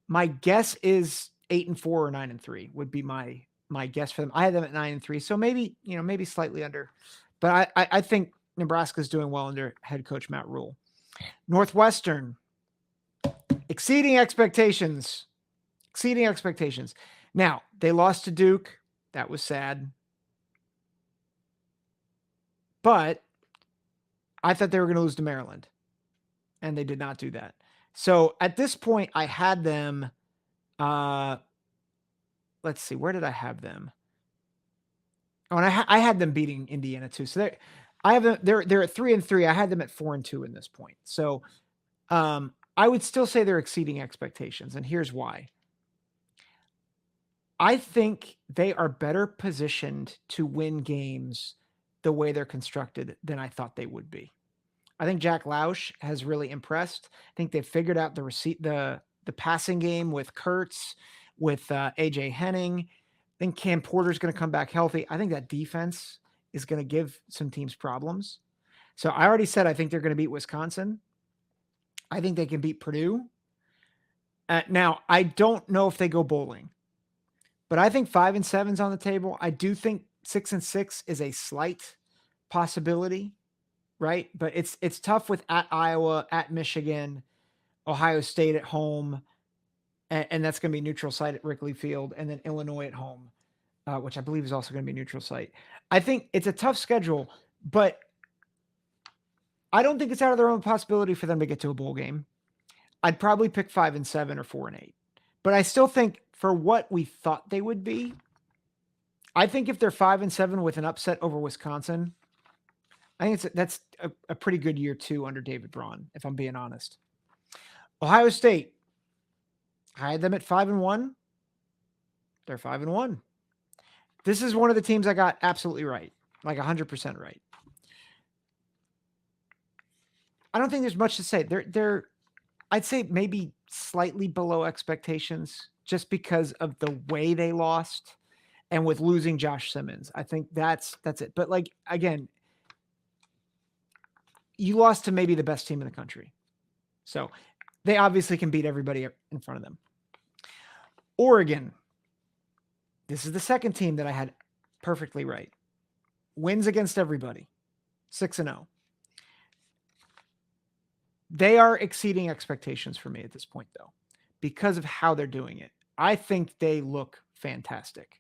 My guess is 8-4 or 9-3 would be my guess for them. I had them at 9-3, so maybe maybe slightly under, but I think Nebraska's doing well under head coach Matt Rule. Northwestern exceeding expectations, exceeding expectations. Now they lost to Duke. That was sad, but I thought they were going to lose to Maryland, and they did not do that. So at this point, I had them. Let's see, where did I have them? Oh, and I had them beating Indiana too. So I have them. They're at 3-3. I had them at 4-2 in this point. So I would still say they're exceeding expectations, and here's why. I think they are better positioned to win games the way they're constructed than I thought they would be. I think Jack Lausch has really impressed. I think they've figured out the passing game with Kurtz, with AJ Henning. I think Cam Porter's going to come back healthy. I think that defense is going to give some teams problems. So I already said I think they're going to beat Wisconsin. I think they can beat Purdue. Now, I don't know if they go bowling, but I think 5-7 is on the table. I do think 6-6 is a slight possibility, right? But it's tough with at Iowa, at Michigan, Ohio State at home, and that's going to be neutral site at Wrigley Field, and then Illinois at home, which I believe is also going to be neutral site. I think it's a tough schedule, but I don't think it's out of their own possibility for them to get to a bowl game. I'd probably pick 5-7 or 4-8, but I still think for what we thought they would be, I think if they're 5-7 with an upset over Wisconsin, I think that's a pretty good year too under David Braun, if I'm being honest. Ohio State, I had them at 5-1. They're 5-1. This is one of the teams I got absolutely right, like 100% right. I don't think there's much to say. They're I'd say maybe slightly below expectations just because of the way they lost and with losing Josh Simmons. I think that's it. But like again, you lost to maybe the best team in the country. So they obviously can beat everybody in front of them. Oregon. This is the second team that I had perfectly right. Wins against everybody. 6-0. They are exceeding expectations for me at this point, though, because of how they're doing it. I think they look fantastic.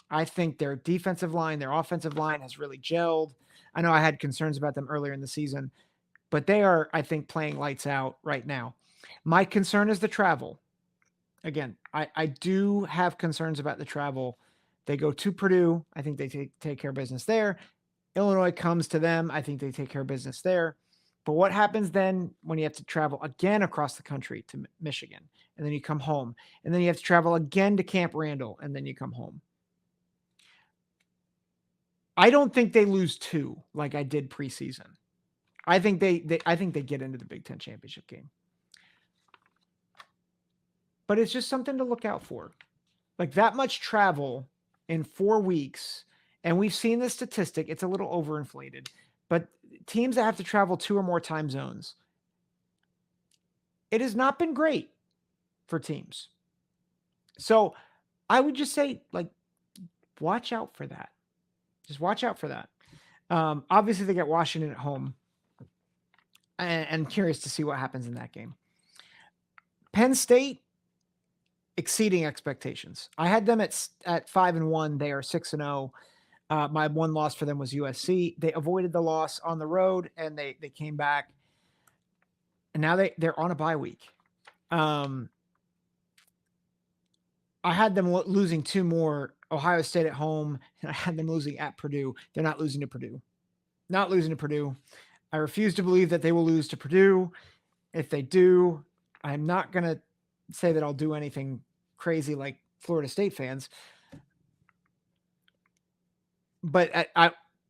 I think their defensive line, their offensive line has really gelled. I know I had concerns about them earlier in the season, but they are, I think, playing lights out right now. My concern is the travel. Again, I do have concerns about the travel. They go to Purdue. I think they take care of business there. Illinois comes to them. I think they take care of business there. But what happens then when you have to travel again across the country to Michigan, and then you come home, and then you have to travel again to Camp Randall, and then you come home? I don't think they lose 2 like I did preseason. I think they get into the Big Ten championship game. But it's just something to look out for. Like that much travel in 4 weeks, and we've seen the statistic, it's a little overinflated, but teams that have to travel 2 or more time zones, it has not been great for teams. So I would just say, like, watch out for that. Just watch out for that. Obviously, they get Washington at home, and curious to see what happens in that game. Penn State, exceeding expectations. I had them at 5-1. They are 6-0. My one loss for them was USC. They avoided the loss on the road, and they came back, and now they're on a bye week. I had them losing 2 more. Ohio State at home, and I had them losing at Purdue. They're not losing to Purdue. Not losing to Purdue. I refuse to believe that they will lose to Purdue. If they do, I'm not going to say that I'll do anything crazy like Florida State fans. But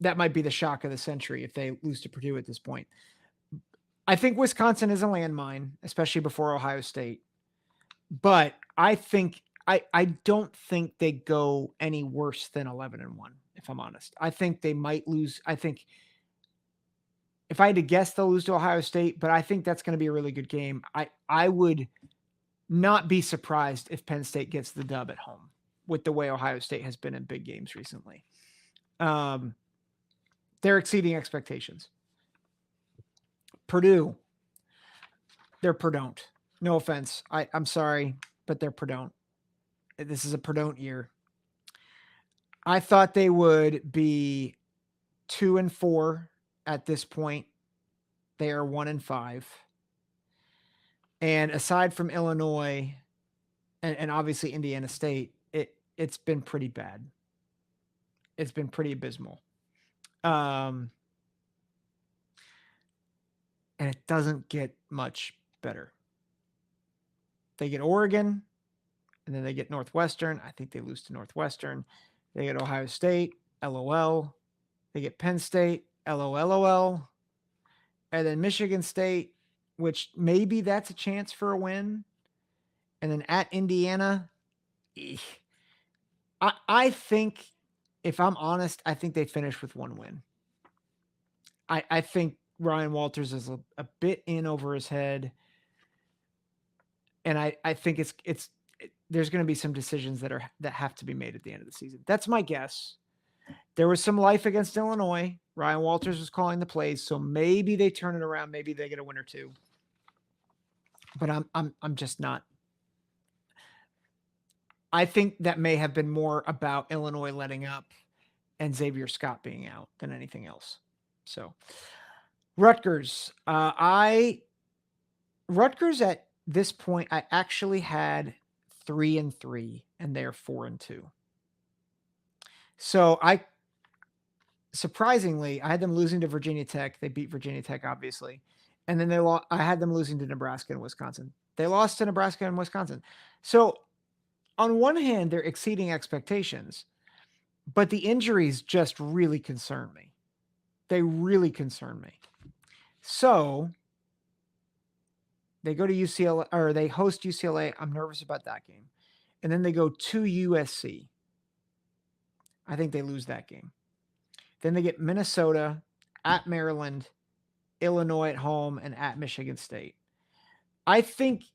that might be the shock of the century if they lose to Purdue at this point. I think Wisconsin is a landmine, especially before Ohio State. But I think I don't think they go any worse than 11-1, if I'm honest. I think they might lose. I think if I had to guess, they'll lose to Ohio State, but I think that's going to be a really good game. I would not be surprised if Penn State gets the dub at home with the way Ohio State has been in big games recently. They're exceeding expectations. Purdue, they're Purdue. No offense. I'm sorry, but they're Purdue. This is a Purdue year. I thought they would be 2-4 at this point. They are 1-5. And aside from Illinois and obviously Indiana State, it's been pretty bad. It's been pretty abysmal. And it doesn't get much better. They get Oregon, and then they get Northwestern. I think they lose to Northwestern. They get Ohio State, LOL. They get Penn State, LOL. And then Michigan State, which maybe that's a chance for a win. And then at Indiana, I think, if I'm honest, I think they finish with one win. I think Ryan Walters is a bit in over his head. And I think there's going to be some decisions that have to be made at the end of the season. That's my guess. There was some life against Illinois. Ryan Walters was calling the plays, so maybe they turn it around. Maybe they get a win or two. But I'm just not. I think that may have been more about Illinois letting up and Xavier Scott being out than anything else. So Rutgers, Rutgers at this point, I actually had 3-3, and they're 4-2. So surprisingly, I had them losing to Virginia Tech. They beat Virginia Tech, obviously. And then I had them losing to Nebraska and Wisconsin. They lost to Nebraska and Wisconsin. So on one hand, they're exceeding expectations, but the injuries just really concern me. They really concern me. So they go to UCLA, or they host UCLA. I'm nervous about that game. And then they go to USC. I think they lose that game. Then they get Minnesota, at Maryland, Illinois at home, and at Michigan State. I think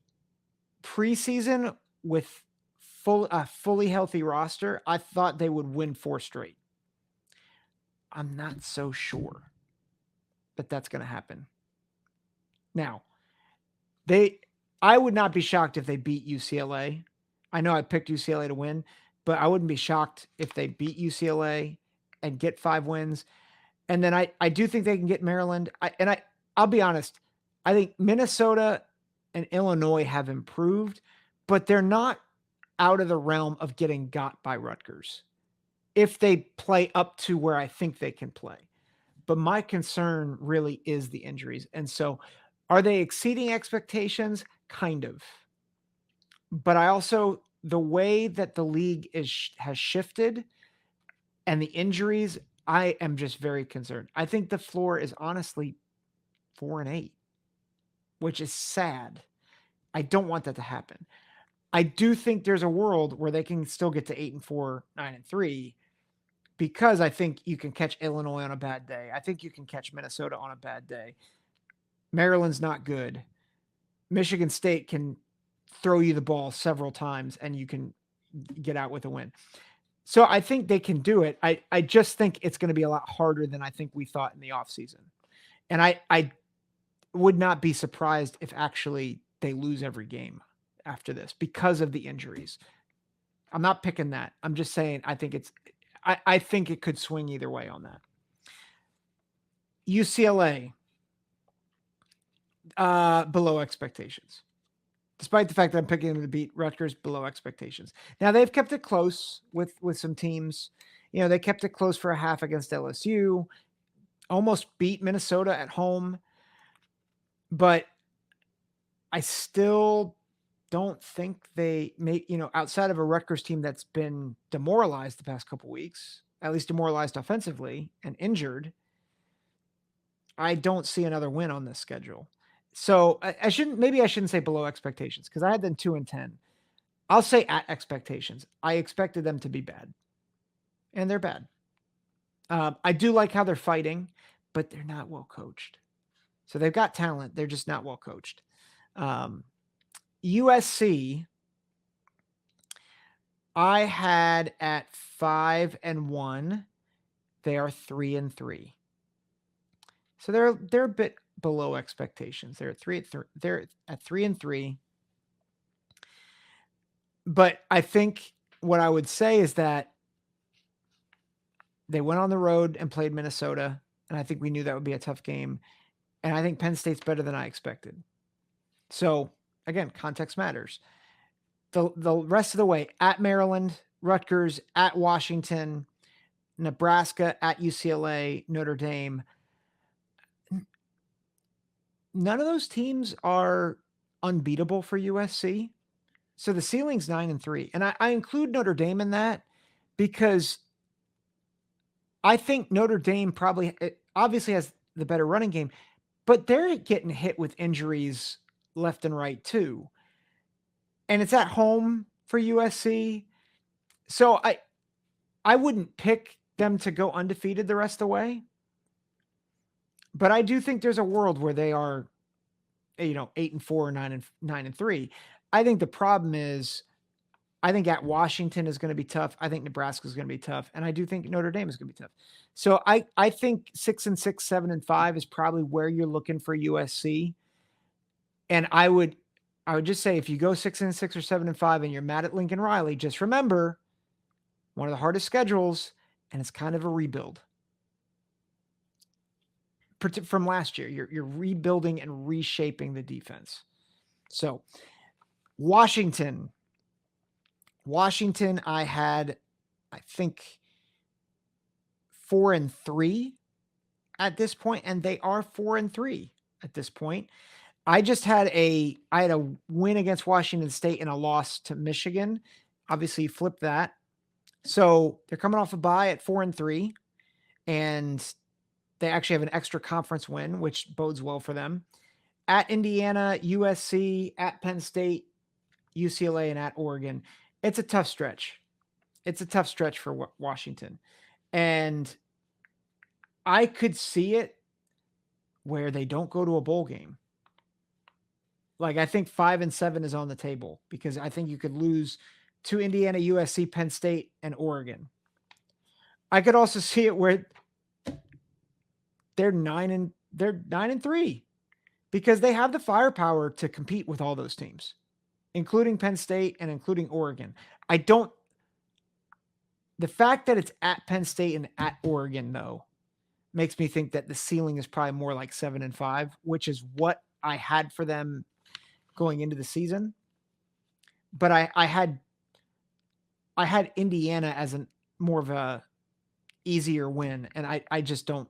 preseason with a fully healthy roster, I thought they would win 4 straight. I'm not so sure that that's going to happen. Now, I would not be shocked if they beat UCLA. I know I picked UCLA to win, but I wouldn't be shocked if they beat UCLA and get 5 wins. And then I do think they can get Maryland. I'll be honest. I think Minnesota and Illinois have improved, but they're not out of the realm of getting got by Rutgers if they play up to where I think they can play. But my concern really is the injuries. And so are they exceeding expectations? Kind of. But I also, the way that the league has shifted and the injuries, I am just very concerned. I think the floor is honestly 4-8, which is sad. I don't want that to happen. I do think there's a world where they can still get to 8-4, 9-3, because I think you can catch Illinois on a bad day. I think you can catch Minnesota on a bad day. Maryland's not good. Michigan State can throw you the ball several times and you can get out with a win. So I think they can do it. I just think it's going to be a lot harder than I think we thought in the offseason. And I would not be surprised if actually they lose every game after this because of the injuries. I'm not picking that. I'm just saying I think it could swing either way on that. UCLA, below expectations. Despite the fact that I'm picking them to beat Rutgers, below expectations. Now, they've kept it close with some teams. You know, they kept it close for a half against LSU, almost beat Minnesota at home. But I still don't think they make, outside of a Rutgers team that's been demoralized the past couple weeks, at least demoralized offensively and injured, I don't see another win on this schedule. So I shouldn't say below expectations, because I had them 2-10. I'll say at expectations. I expected them to be bad, and they're bad. I do like how they're fighting, but they're not well coached. So they've got talent. They're just not well coached. Um, USC, I had at 5-1. They are 3-3. So they're a bit below expectations. They're at 3-3. But I think what I would say is that they went on the road and played Minnesota, and I think we knew that would be a tough game. And I think Penn State's better than I expected. So again, context matters. The rest of the way, at Maryland, Rutgers, at Washington, Nebraska, at UCLA, Notre Dame. None of those teams are unbeatable for USC. So the ceiling's 9-3. And I include Notre Dame in that because I think Notre Dame obviously has the better running game, but they're getting hit with injuries left and right too. And it's at home for USC. So I wouldn't pick them to go undefeated the rest of the way. But I do think there's a world where they are, 8-4 or 9-3. I think the problem is, I think at Washington is going to be tough. I think Nebraska is going to be tough, and I do think Notre Dame is going to be tough. So I think 6-6, 7-5 is probably where you're looking for USC. And I would just say if you go 6-6 or 7-5 and you're mad at Lincoln Riley, just remember one of the hardest schedules, and it's kind of a rebuild from last year. You're rebuilding and reshaping the defense. So Washington, I had, I think, 4-3 at this point, and they are 4-3 at this point. I had a win against Washington State and a loss to Michigan. Obviously, flip that. So they're coming off a bye at 4-3, and they actually have an extra conference win, which bodes well for them. At Indiana, USC, at Penn State, UCLA, and at Oregon. It's a tough stretch. It's a tough stretch for Washington. And I could see it where they don't go to a bowl game. Like, I think 5-7 is on the table because I think you could lose to Indiana, USC, Penn State, and Oregon. I could also see it where they're 9-3 because they have the firepower to compete with all those teams, including Penn State and including Oregon. The fact that it's at Penn State and at Oregon, though, makes me think that the ceiling is probably more like 7-5, which is what I had for them going into the season. But I had Indiana as more of a easier win, and I just don't.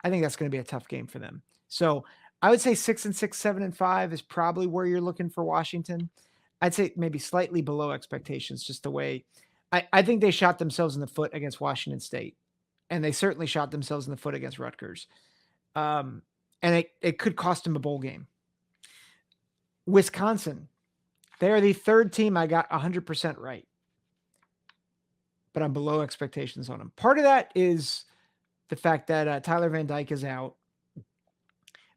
I think that's going to be a tough game for them. So I would say 6-6, 7-5 is probably where you're looking for Washington. I'd say maybe slightly below expectations, just the way I think they shot themselves in the foot against Washington State, and they certainly shot themselves in the foot against Rutgers. And it could cost them a bowl game. Wisconsin, they are the third team I got 100% right, but I'm below expectations on them. Part of that is the fact that Tyler Van Dyke is out.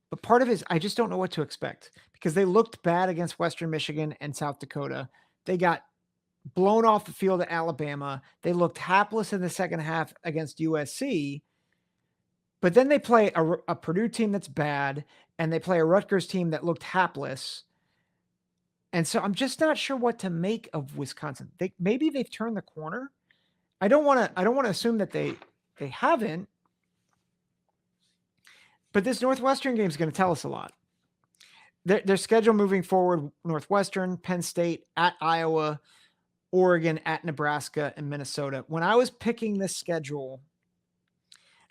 But part of it is I just don't know what to expect because they looked bad against Western Michigan and South Dakota. They got blown off the field at Alabama. They looked hapless in the second half against USC. But then they play a Purdue team that's bad, and they play a Rutgers team that looked hapless. And so I'm just not sure what to make of Wisconsin. Maybe they've turned the corner. I don't want to assume that they haven't. But this Northwestern game is going to tell us a lot. Their schedule moving forward: Northwestern, Penn State, at Iowa, Oregon, at Nebraska, and Minnesota. When I was picking this schedule,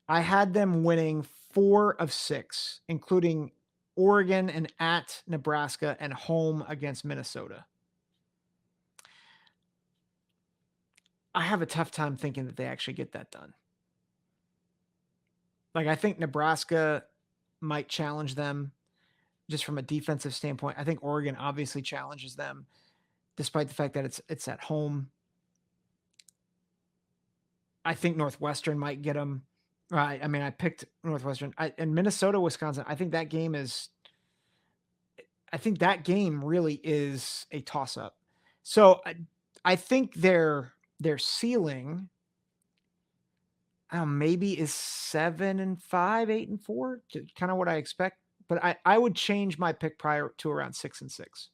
I had them winning 4 of 6, including Oregon and at Nebraska and home against Minnesota. I have a tough time thinking that they actually get that done. Like, I think Nebraska might challenge them just from a defensive standpoint. I think Oregon obviously challenges them. despite the fact that it's at home. I think Northwestern might get them. Right. I mean, I picked Northwestern. And Minnesota, Wisconsin. I think that game really is a toss up. So I think their ceiling maybe is 7-5, 8-4, kind of what I expect. But I would change my pick prior to around 6-6.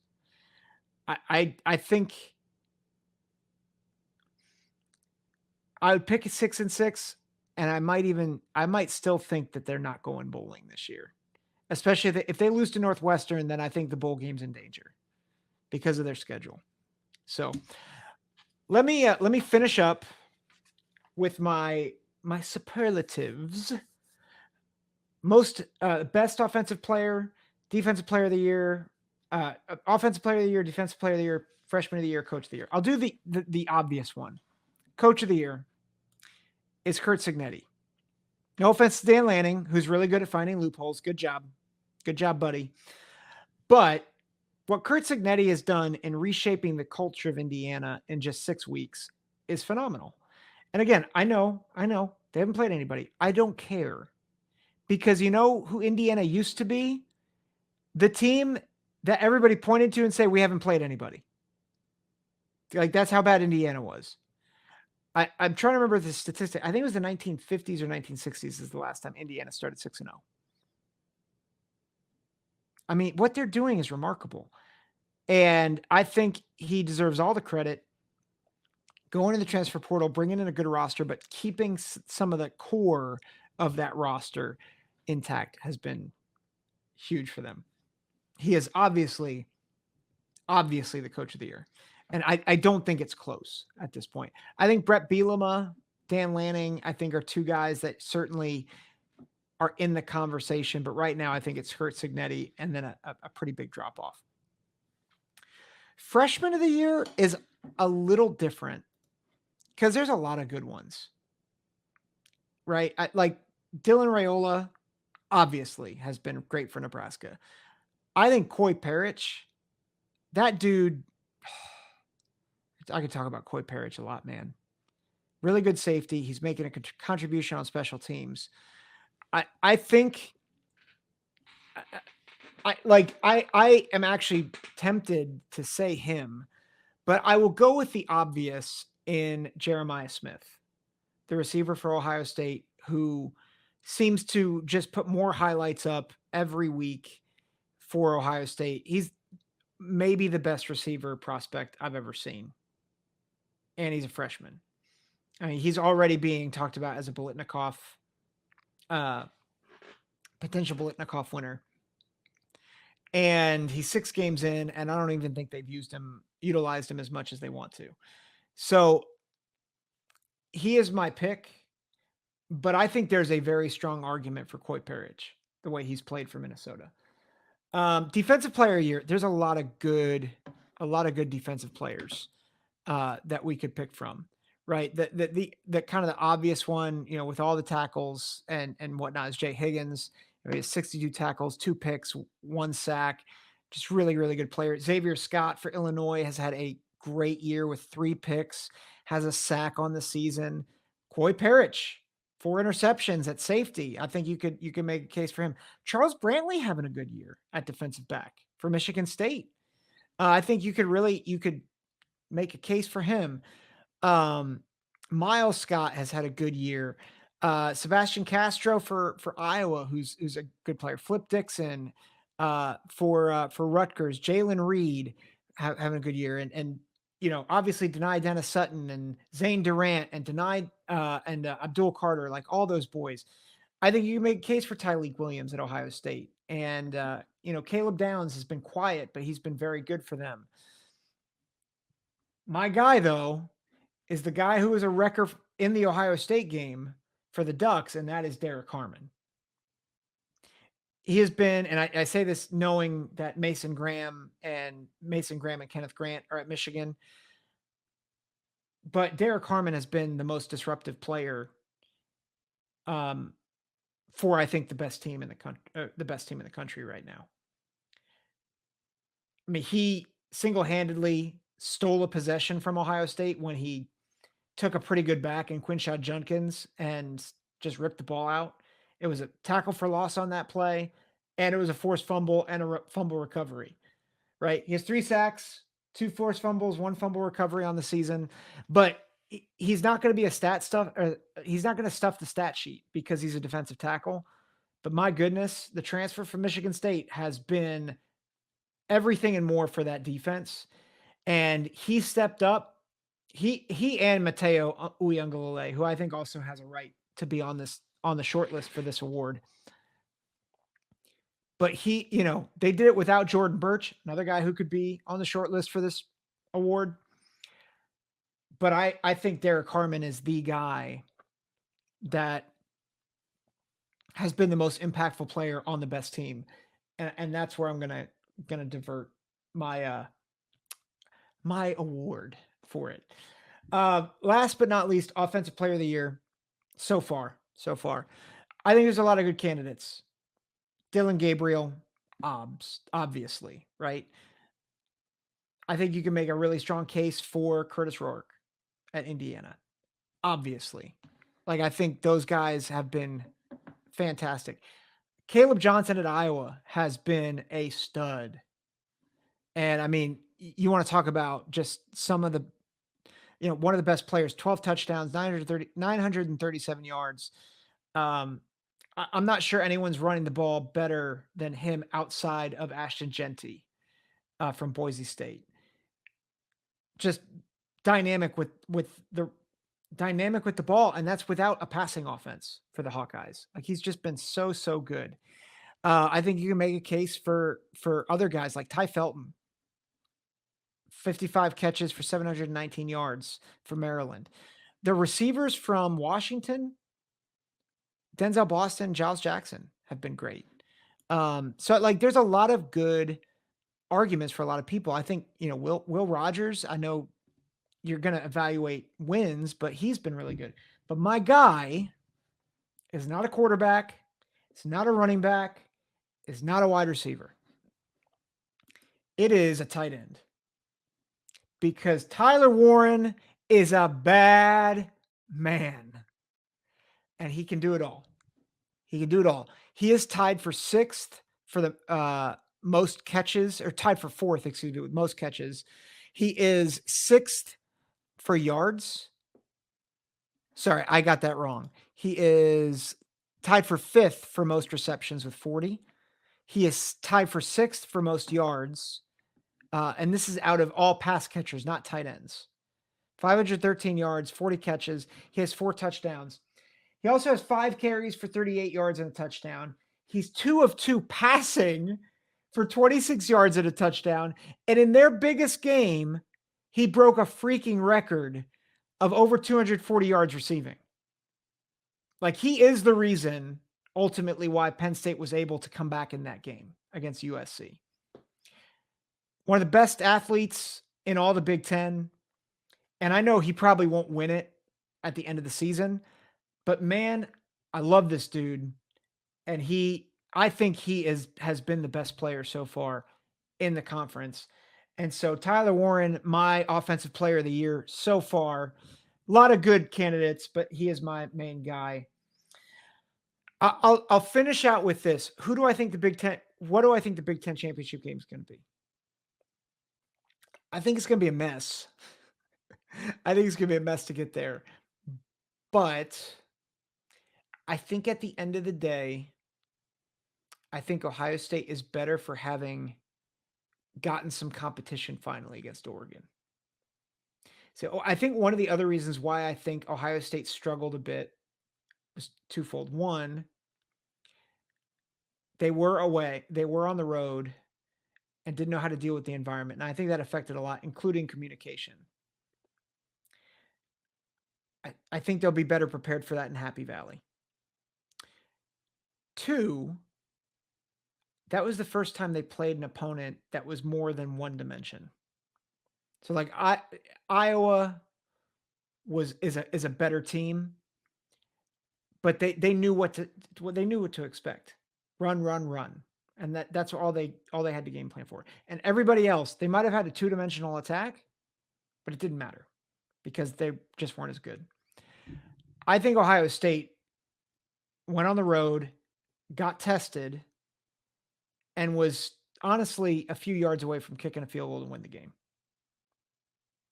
I think I would pick a 6-6, and I might still think that they're not going bowling this year, especially if they lose to Northwestern. Then I think the bowl game's in danger because of their schedule. So let me finish up with my superlatives. Most best offensive player, defensive player of the year, offensive player of the year, defensive player of the year, freshman of the year, coach of the year. I'll do the obvious one. Coach of the year is Curt Cignetti. No offense to Dan Lanning, who's really good at finding loopholes. Good job. Good job, buddy. But what Curt Cignetti has done in reshaping the culture of Indiana in just 6 weeks is phenomenal. And again, I know they haven't played anybody. I don't care, because you know who Indiana used to be? The team that everybody pointed to and say, we haven't played anybody. Like, that's how bad Indiana was. I'm trying to remember the statistic. I think it was the 1950s or 1960s is the last time Indiana started 6-0. I mean, what they're doing is remarkable. And I think he deserves all the credit. Going in the transfer portal, bringing in a good roster, but keeping some of the core of that roster intact has been huge for them. He is obviously the coach of the year. And I don't think it's close at this point. I think Brett Bielema, Dan Lanning, I think are two guys that certainly are in the conversation. But right now, I think it's Curt Cignetti and then a pretty big drop off. Freshman of the year is a little different because there's a lot of good ones, right? Like Dylan Raiola, obviously, has been great for Nebraska. I think Coy Parrish, that dude, I could talk about Coy Parrish a lot, man. Really good safety. He's making a contribution on special teams. I think I am actually tempted to say him, but I will go with the obvious in Jeremiah Smith, the receiver for Ohio State, who seems to just put more highlights up every week for Ohio State. He's maybe the best receiver prospect I've ever seen. And he's a freshman. I mean, he's already being talked about as a Biletnikoff, potential Biletnikoff winner. And he's 6 games in, and I don't even think they've utilized him as much as they want to. So he is my pick, but I think there's a very strong argument for Coy Parrish, the way he's played for Minnesota. Defensive player of the year, there's a lot of good defensive players that we could pick from, right? The kind of the obvious one, you know, with all the tackles and whatnot, is Jay Higgins. He has 62 tackles, 2 picks, 1 sack. Just really, really good player. Xavier Scott for Illinois has had a great year with 3 picks, has a sack on the season. Coy Parrish, 4 interceptions at safety. I think you could make a case for him. Charles Brantley having a good year at defensive back for Michigan State. I think you could make a case for him. Miles Scott has had a good year. Sebastian Castro for Iowa, who's a good player. Flip Dixon for Rutgers. Jalen Reed having a good year, and you know, obviously Deni Dennis Sutton and Zane Durant and Abdul Carter, like all those boys. I think you can make a case for Tyleik Williams at Ohio State, and you know, Caleb Downs has been quiet, but he's been very good for them. My guy, though, is the guy who was a wrecker in the Ohio State game for the Ducks, and that is Derek Harmon. He has been, and I say this knowing that Mason Graham and Kenneth Grant are at Michigan, but Derek Harmon has been the most disruptive player for, I think, the best team in the country right now. I mean, he single-handedly stole a possession from Ohio State when he took a pretty good back in Quinshad Junkins and just ripped the ball out. It was a tackle for loss on that play, and it was a forced fumble and a fumble recovery, right? He has 3 sacks, 2 forced fumbles, 1 fumble recovery on the season, but he's not going to be a stat stuff, or he's not going to stuff the stat sheet because he's a defensive tackle. But my goodness, the transfer from Michigan State has been everything and more for that defense. And he stepped up. He and Mateo Uiagalelei, who I think also has a right to be on the short list for this award. But he, they did it without Jordan Burch, another guy who could be on the short list for this award. But I think Derek Harmon is the guy that has been the most impactful player on the best team. And that's where I'm gonna divert my my award for it. Last but not least, offensive player of the year so far. I think there's a lot of good candidates. Dillon Gabriel, obviously, right? I think you can make a really strong case for Curtis Rourke at Indiana, obviously. Like, I think those guys have been fantastic. Caleb Johnson at Iowa has been a stud. And I mean, you want to talk about just some of the, one of the best players, 12 touchdowns, 937 yards. I'm not sure anyone's running the ball better than him outside of Ashton Jeanty from Boise State. Just dynamic with the ball, and that's without a passing offense for the Hawkeyes. Like, he's just been so good. I think you can make a case for other guys like Ty Felton, 55 catches for 719 yards for Maryland. The receivers from Washington, Denzel Boston, Giles Jackson, have been great. So like, there's a lot of good arguments for a lot of people. I think, Will Rogers, I know you're going to evaluate wins, but he's been really good. But my guy is not a quarterback. It's not a running back. It's not a wide receiver. It is a tight end. Because Tyler Warren is a bad man. And he can do it all. He is tied for 6th for the most catches, or tied for 4th, with most catches. He is 6th for yards. Sorry, I got that wrong. He is tied for 5th for most receptions with 40. He is tied for 6th for most yards. And this is out of all pass catchers, not tight ends. 513 yards, 40 catches. He has 4 touchdowns. He also has 5 carries for 38 yards and a touchdown. He's 2 of 2 passing for 26 yards and a touchdown. And in their biggest game, he broke a freaking record of over 240 yards receiving. Like, he is the reason ultimately why Penn State was able to come back in that game against USC. One of the best athletes in all the Big Ten. And I know he probably won't win it at the end of the season, but man, I love this dude. And I think he has been the best player so far in the conference. And so Tyler Warren, my offensive player of the year so far. A lot of good candidates, but he is my main guy. I'll finish out with this. What do I think the Big Ten championship game is going to be? I think it's going to be a mess. I think it's going to be a mess to get there. But I think at the end of the day, I think Ohio State is better for having gotten some competition finally against Oregon. So I think one of the other reasons why I think Ohio State struggled a bit was twofold. One, they were away, they were on the road and didn't know how to deal with the environment. And I think that affected a lot, including communication. I think they'll be better prepared for that in Happy Valley. 2, that was the first time they played an opponent that was more than one dimension. So like Iowa is a better team, but they knew what to expect. Run. And that's all they had to game plan for. And everybody else, they might have had a 2-dimensional attack, but it didn't matter because they just weren't as good. I think Ohio State went on the road, got tested, and was honestly a few yards away from kicking a field goal to win the game.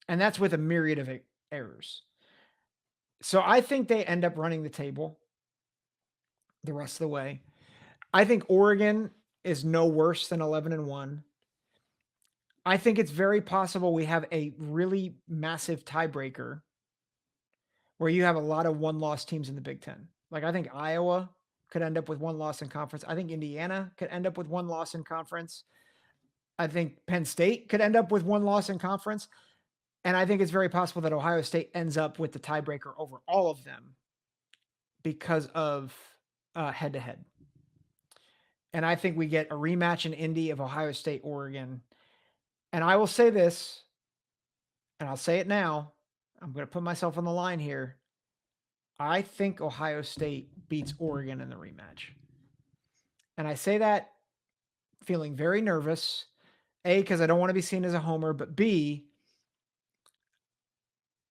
And that's with a myriad of errors. So I think they end up running the table the rest of the way. I think Oregon is no worse than 11-1. I think it's very possible we have a really massive tiebreaker where you have a lot of one-loss teams in the Big Ten. Like I think Iowa could end up with one loss in conference. I think Indiana could end up with one loss in conference. I think Penn State could end up with one loss in conference. And I think it's very possible that Ohio State ends up with the tiebreaker over all of them because of head-to-head. And I think we get a rematch in Indy of Ohio State, Oregon. And I will say this, and I'll say it now. I'm going to put myself on the line here. I think Ohio State beats Oregon in the rematch. And I say that feeling very nervous, A, because I don't want to be seen as a homer, but B,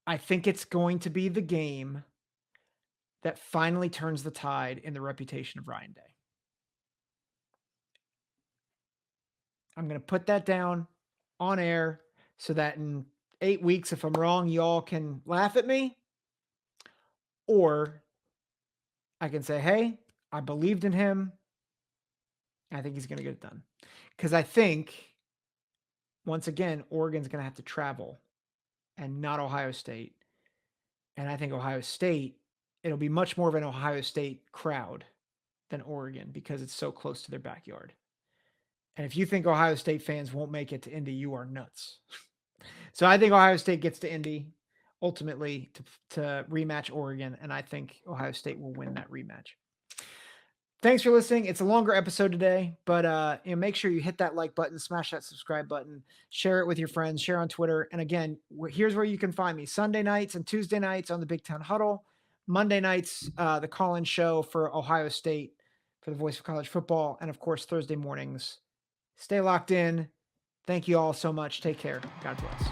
I think it's going to be the game that finally turns the tide in the reputation of Ryan Day. I'm going to put that down on air so that in 8 weeks, if I'm wrong, y'all can laugh at me. Or I can say, hey, I believed in him. I think he's going to get it done. Because I think, once again, Oregon's going to have to travel and not Ohio State. And I think Ohio State, it'll be much more of an Ohio State crowd than Oregon because it's so close to their backyard. And if you think Ohio State fans won't make it to Indy, you are nuts. So I think Ohio State gets to Indy ultimately to rematch Oregon, and I think Ohio State will win that rematch. Thanks for listening. It's a longer episode today, but make sure you hit that like button, smash that subscribe button, share it with your friends, share on Twitter. And again, here's where you can find me: Sunday nights and Tuesday nights on the Big Ten Huddle, Monday nights, the call-in show for Ohio State for the Voice of College Football, and of course, Thursday mornings. Stay locked in. Thank you all so much. Take care. God bless.